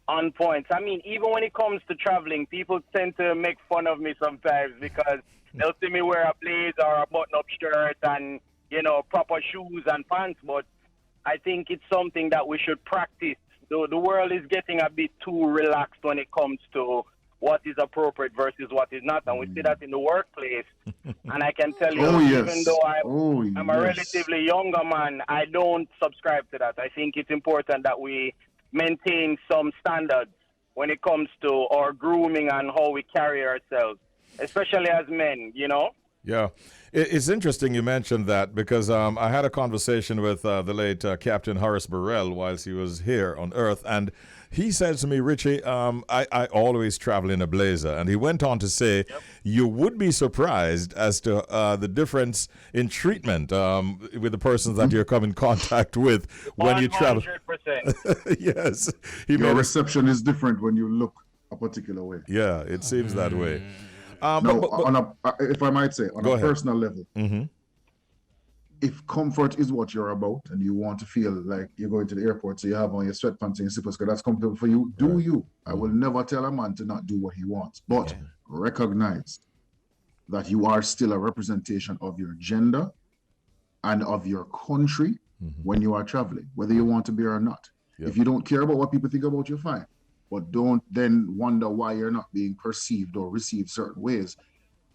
on point. I mean, even when it comes to traveling, people tend to make fun of me sometimes because they'll see me wear a blazer or a button-up shirt and, proper shoes and pants. But I think it's something that we should practice. The world is getting a bit too relaxed when it comes to what is appropriate versus what is not. And we see that in the workplace. And I can tell you, even though I'm a relatively younger man, I don't subscribe to that. I think it's important that we maintain some standards when it comes to our grooming and how we carry ourselves, especially as men, Yeah. It's interesting you mentioned that because I had a conversation with the late Captain Horace Burrell whilst he was here on Earth, and he said to me, Richie, I always travel in a blazer. And he went on to say, you would be surprised as to the difference in treatment with the persons that you come in contact with when you travel. 100%. Yes. Your reception is different when you look a particular way. Yeah, it seems that way. If I might say, on a personal level, mm-hmm. if comfort is what you're about and you want to feel like you're going to the airport, so you have on your sweatpants and your slippers, because that's comfortable for you, do you. I will never tell a man to not do what he wants, but recognize that you are still a representation of your gender and of your country when you are traveling, whether you want to be or not. If you don't care about what people think about you, fine. But don't then wonder why you're not being perceived or received certain ways,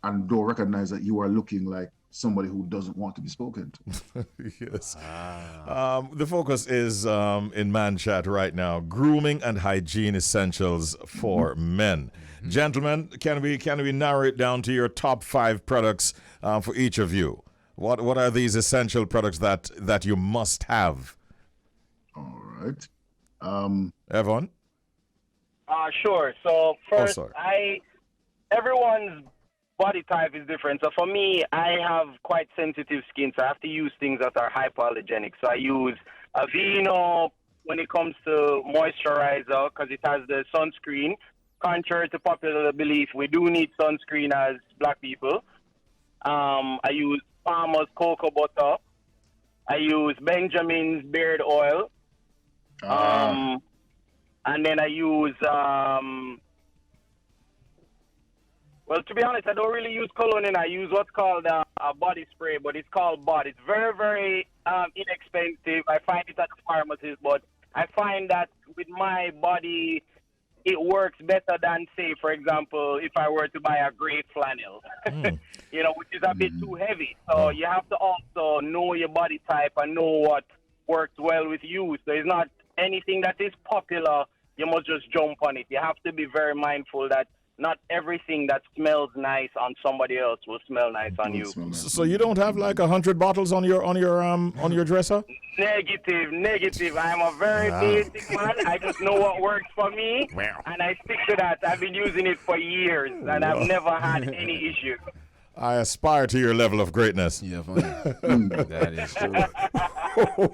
and don't recognize that you are looking like somebody who doesn't want to be spoken to. Yes. The focus is in Man Chat right now, grooming and hygiene essentials for men. Gentlemen, can we narrow it down to your top 5 products for each of you? What are these essential products that you must have? All right. Evon? Sure. So first, everyone's body type is different. So for me, I have quite sensitive skin, so I have to use things that are hypoallergenic. So I use Aveeno when it comes to moisturizer because it has the sunscreen. Contrary to popular belief, we do need sunscreen as black people. I use Palmer's cocoa butter. I use Benjamin's beard oil. And then I use, well, to be honest, I don't really use cologne, and I use what's called a body spray, but it's called Bod. It's very, very inexpensive. I find it at the pharmacist, but I find that with my body, it works better than, say, for example, if I were to buy a gray flannel, which is a bit too heavy. So you have to also know your body type and know what works well with you. So it's not anything that is popular, you must just jump on it. You have to be very mindful that not everything that smells nice on somebody else will smell nice on you. So you don't have like 100 bottles on your dresser? Negative. I'm a very basic man. I just know what works for me, and I stick to that. I've been using it for years, and I've never had any issues. I aspire to your level of greatness. Yeah, that is true.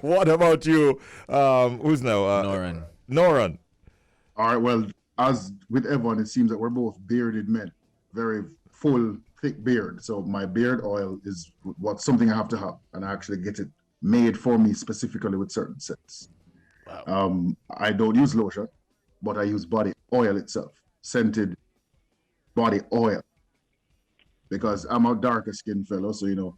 What about you? Who's now? Noran. All right, well, as with Evon, it seems that we're both bearded men, very full, thick beard. So my beard oil is something I have to have, and I actually get it made for me specifically with certain scents. Wow. I don't use lotion, but I use body oil itself, scented body oil, because I'm a darker skinned fellow, so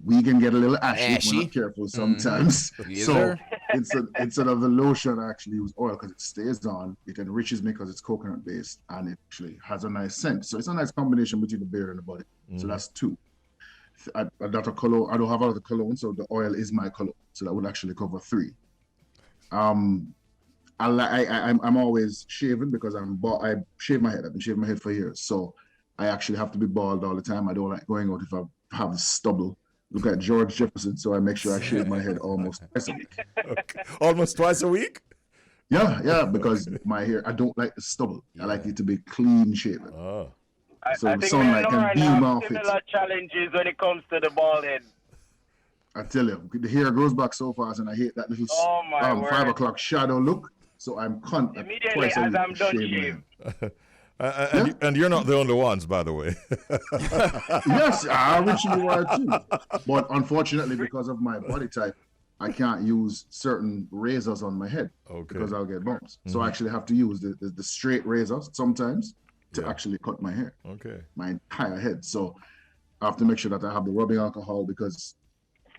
we can get a little ashy if we're not careful sometimes. So instead of the lotion, I actually use oil because it stays on. It enriches me because it's coconut based, and it actually has a nice scent. So it's a nice combination between the beard and the body. So that's 2. I don't have a lot of cologne, so the oil is my cologne. So that would actually cover 3. I'm always shaving because I shave my head. I've been shaving my head for years, so I actually have to be bald all the time. I don't like going out if I have stubble. Look at George Jefferson, so I make sure I shave my head almost twice a week. Okay. Almost twice a week? Yeah, because my hair, I don't like the stubble. I like it to be clean shaven. Oh. So the sunlight can beam off it. Similar challenges when it comes to the bald head. I tell you, the hair grows back so fast, and I hate that little 5 o'clock shadow look. So I'm immediately twice a week as I'm done shaving. And you're not the only ones, by the way. Yes, Richie, you are too. But unfortunately, because of my body type, I can't use certain razors on my head because I'll get bumps. So I actually have to use the straight razors sometimes to actually cut my hair. Okay. My entire head. So I have to make sure that I have the rubbing alcohol because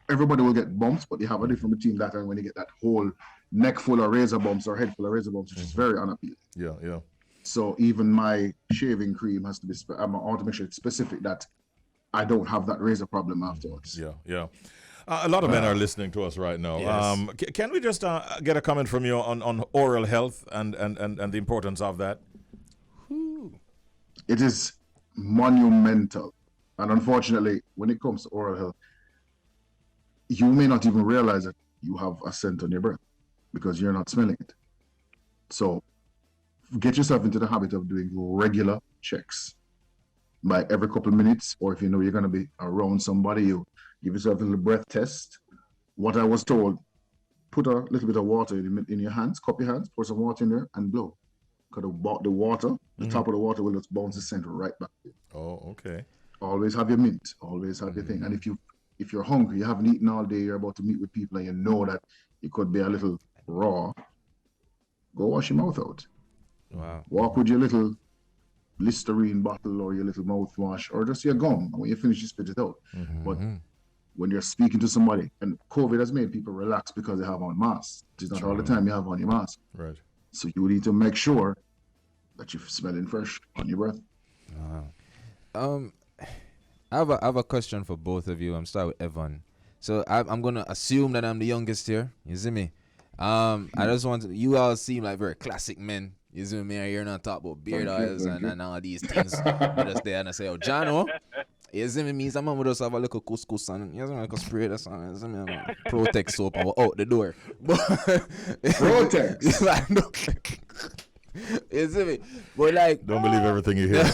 everybody will get bumps, but you have a difference between that and when you get that whole neck full of razor bumps or head full of razor bumps, which is very unappealing. Yeah. So even my shaving cream has to be, I want to make sure it's specific that I don't have that razor problem afterwards. Yeah. A lot of men are listening to us right now. Yes. Can we just get a comment from you on oral health and the importance of that? It is monumental And unfortunately, when it comes to oral health, you may not even realize that you have a scent on your breath because you're not smelling it. So get yourself into the habit of doing regular checks by every couple of minutes, or if you know you're going to be around somebody, you give yourself a little breath test. What I was told, put a little bit of water in your hands, cup your hands, pour some water in there and blow. Because the water, the top of the water will just bounce the scent right back. Oh, okay. Always have your mint, always have your thing. And if you're hungry, you haven't eaten all day, you're about to meet with people and you know that you could be a little raw, go wash your mouth out. Wow. Walk with your little Listerine bottle or your little mouthwash or just your gum. And when you finish, you spit it out. But when you're speaking to somebody, and COVID has made people relax because they have on masks. It's not all the time you have on your mask. Right. So you need to make sure that you're smelling fresh on your breath. I have a question for both of you. I'm starting with Evon. So I'm gonna assume that I'm the youngest here. You see me? I just want to, you all seem like very classic men. You see me? You're not talking about beard oils and all these things. You just there and I say, oh, Jano. You see me? Me, some man would just have a little couscous and you see me, like a spray or something. You see me? Protex soap and we're out the door. Protex. You see me? But like, don't believe everything you hear.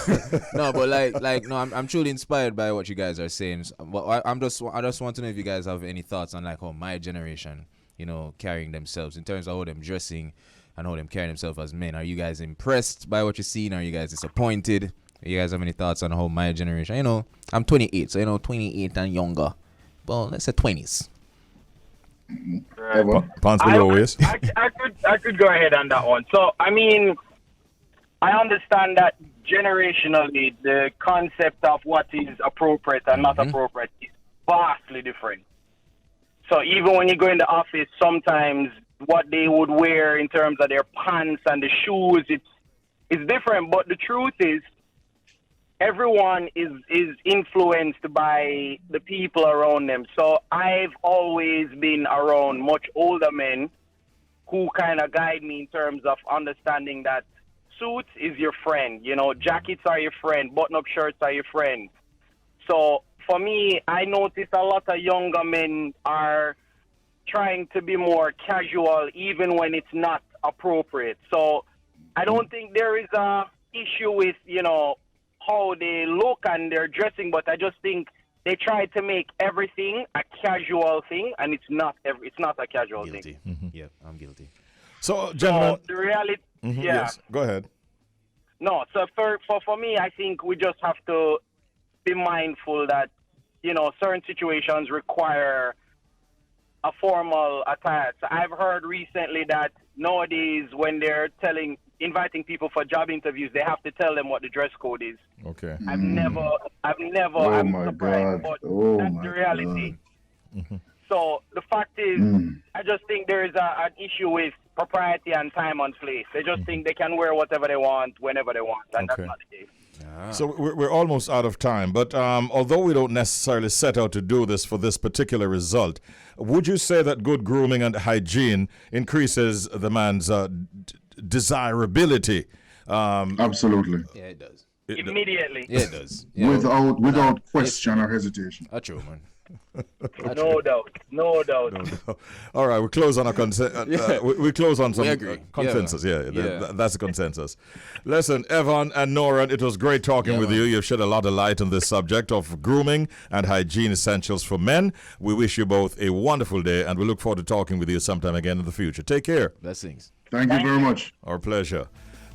No, but like no, I'm truly inspired by what you guys are saying. But I just want to know if you guys have any thoughts on like how my generation, you know, carrying themselves in terms of how them dressing and how them carrying themselves as men. Are you guys impressed by what you're seeing? Are you guys disappointed? Do you guys have any thoughts on how my generation? You know, I'm 28, so you know, 28 and younger. Well, let's say 20s. Pants below waist. I could go ahead on that one. So, I mean, I understand that generationally, the concept of what is appropriate and not appropriate is vastly different. So even when you go in the office, sometimes what they would wear in terms of their pants and the shoes, it's different. But the truth is, everyone is influenced by the people around them. So I've always been around much older men who kind of guide me in terms of understanding that suits is your friend. You know, jackets are your friend, button-up shirts are your friend. So for me, I notice a lot of younger men are trying to be more casual even when it's not appropriate. So I don't think there is a issue with, you know, how they look and their dressing, but I just think they try to make everything a casual thing, and it's not a casual thing. Yeah, I'm guilty. So, gentlemen, the reality, yes, go ahead. No, so for me, I think we just have to be mindful that, you know, certain situations require a formal attire. So I've heard recently that nowadays when they're inviting people for job interviews, they have to tell them what the dress code is. Okay. I've never. Oh I'm my surprised, God. but Oh that's my the reality. God. So the fact is, I just think there is an issue with propriety and time and place. They just think they can wear whatever they want, whenever they want, and that's not the case. So we're almost out of time, but although we don't necessarily set out to do this for this particular result, would you say that good grooming and hygiene increases the man's desirability? Absolutely. Yeah, it does. Immediately. Yeah, it does. Yeah. Without question or hesitation. That's true, man. No doubt. All right, we close on a we close on some consensus. Yeah. That's a consensus. Listen, Evon and Noran, it was great talking with you. You've shed a lot of light on this subject of grooming and hygiene essentials for men. We wish you both a wonderful day, and we look forward to talking with you sometime again in the future. Take care. Blessings. Thank you very much. Our pleasure.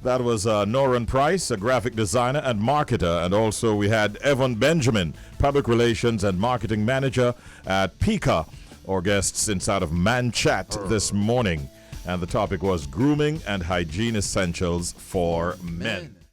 That was Noran Price, a graphic designer and marketer. And also we had Evon Benjamin, public relations and marketing manager at PICA, our guests inside of Man Chat this morning. And the topic was grooming and hygiene essentials for men.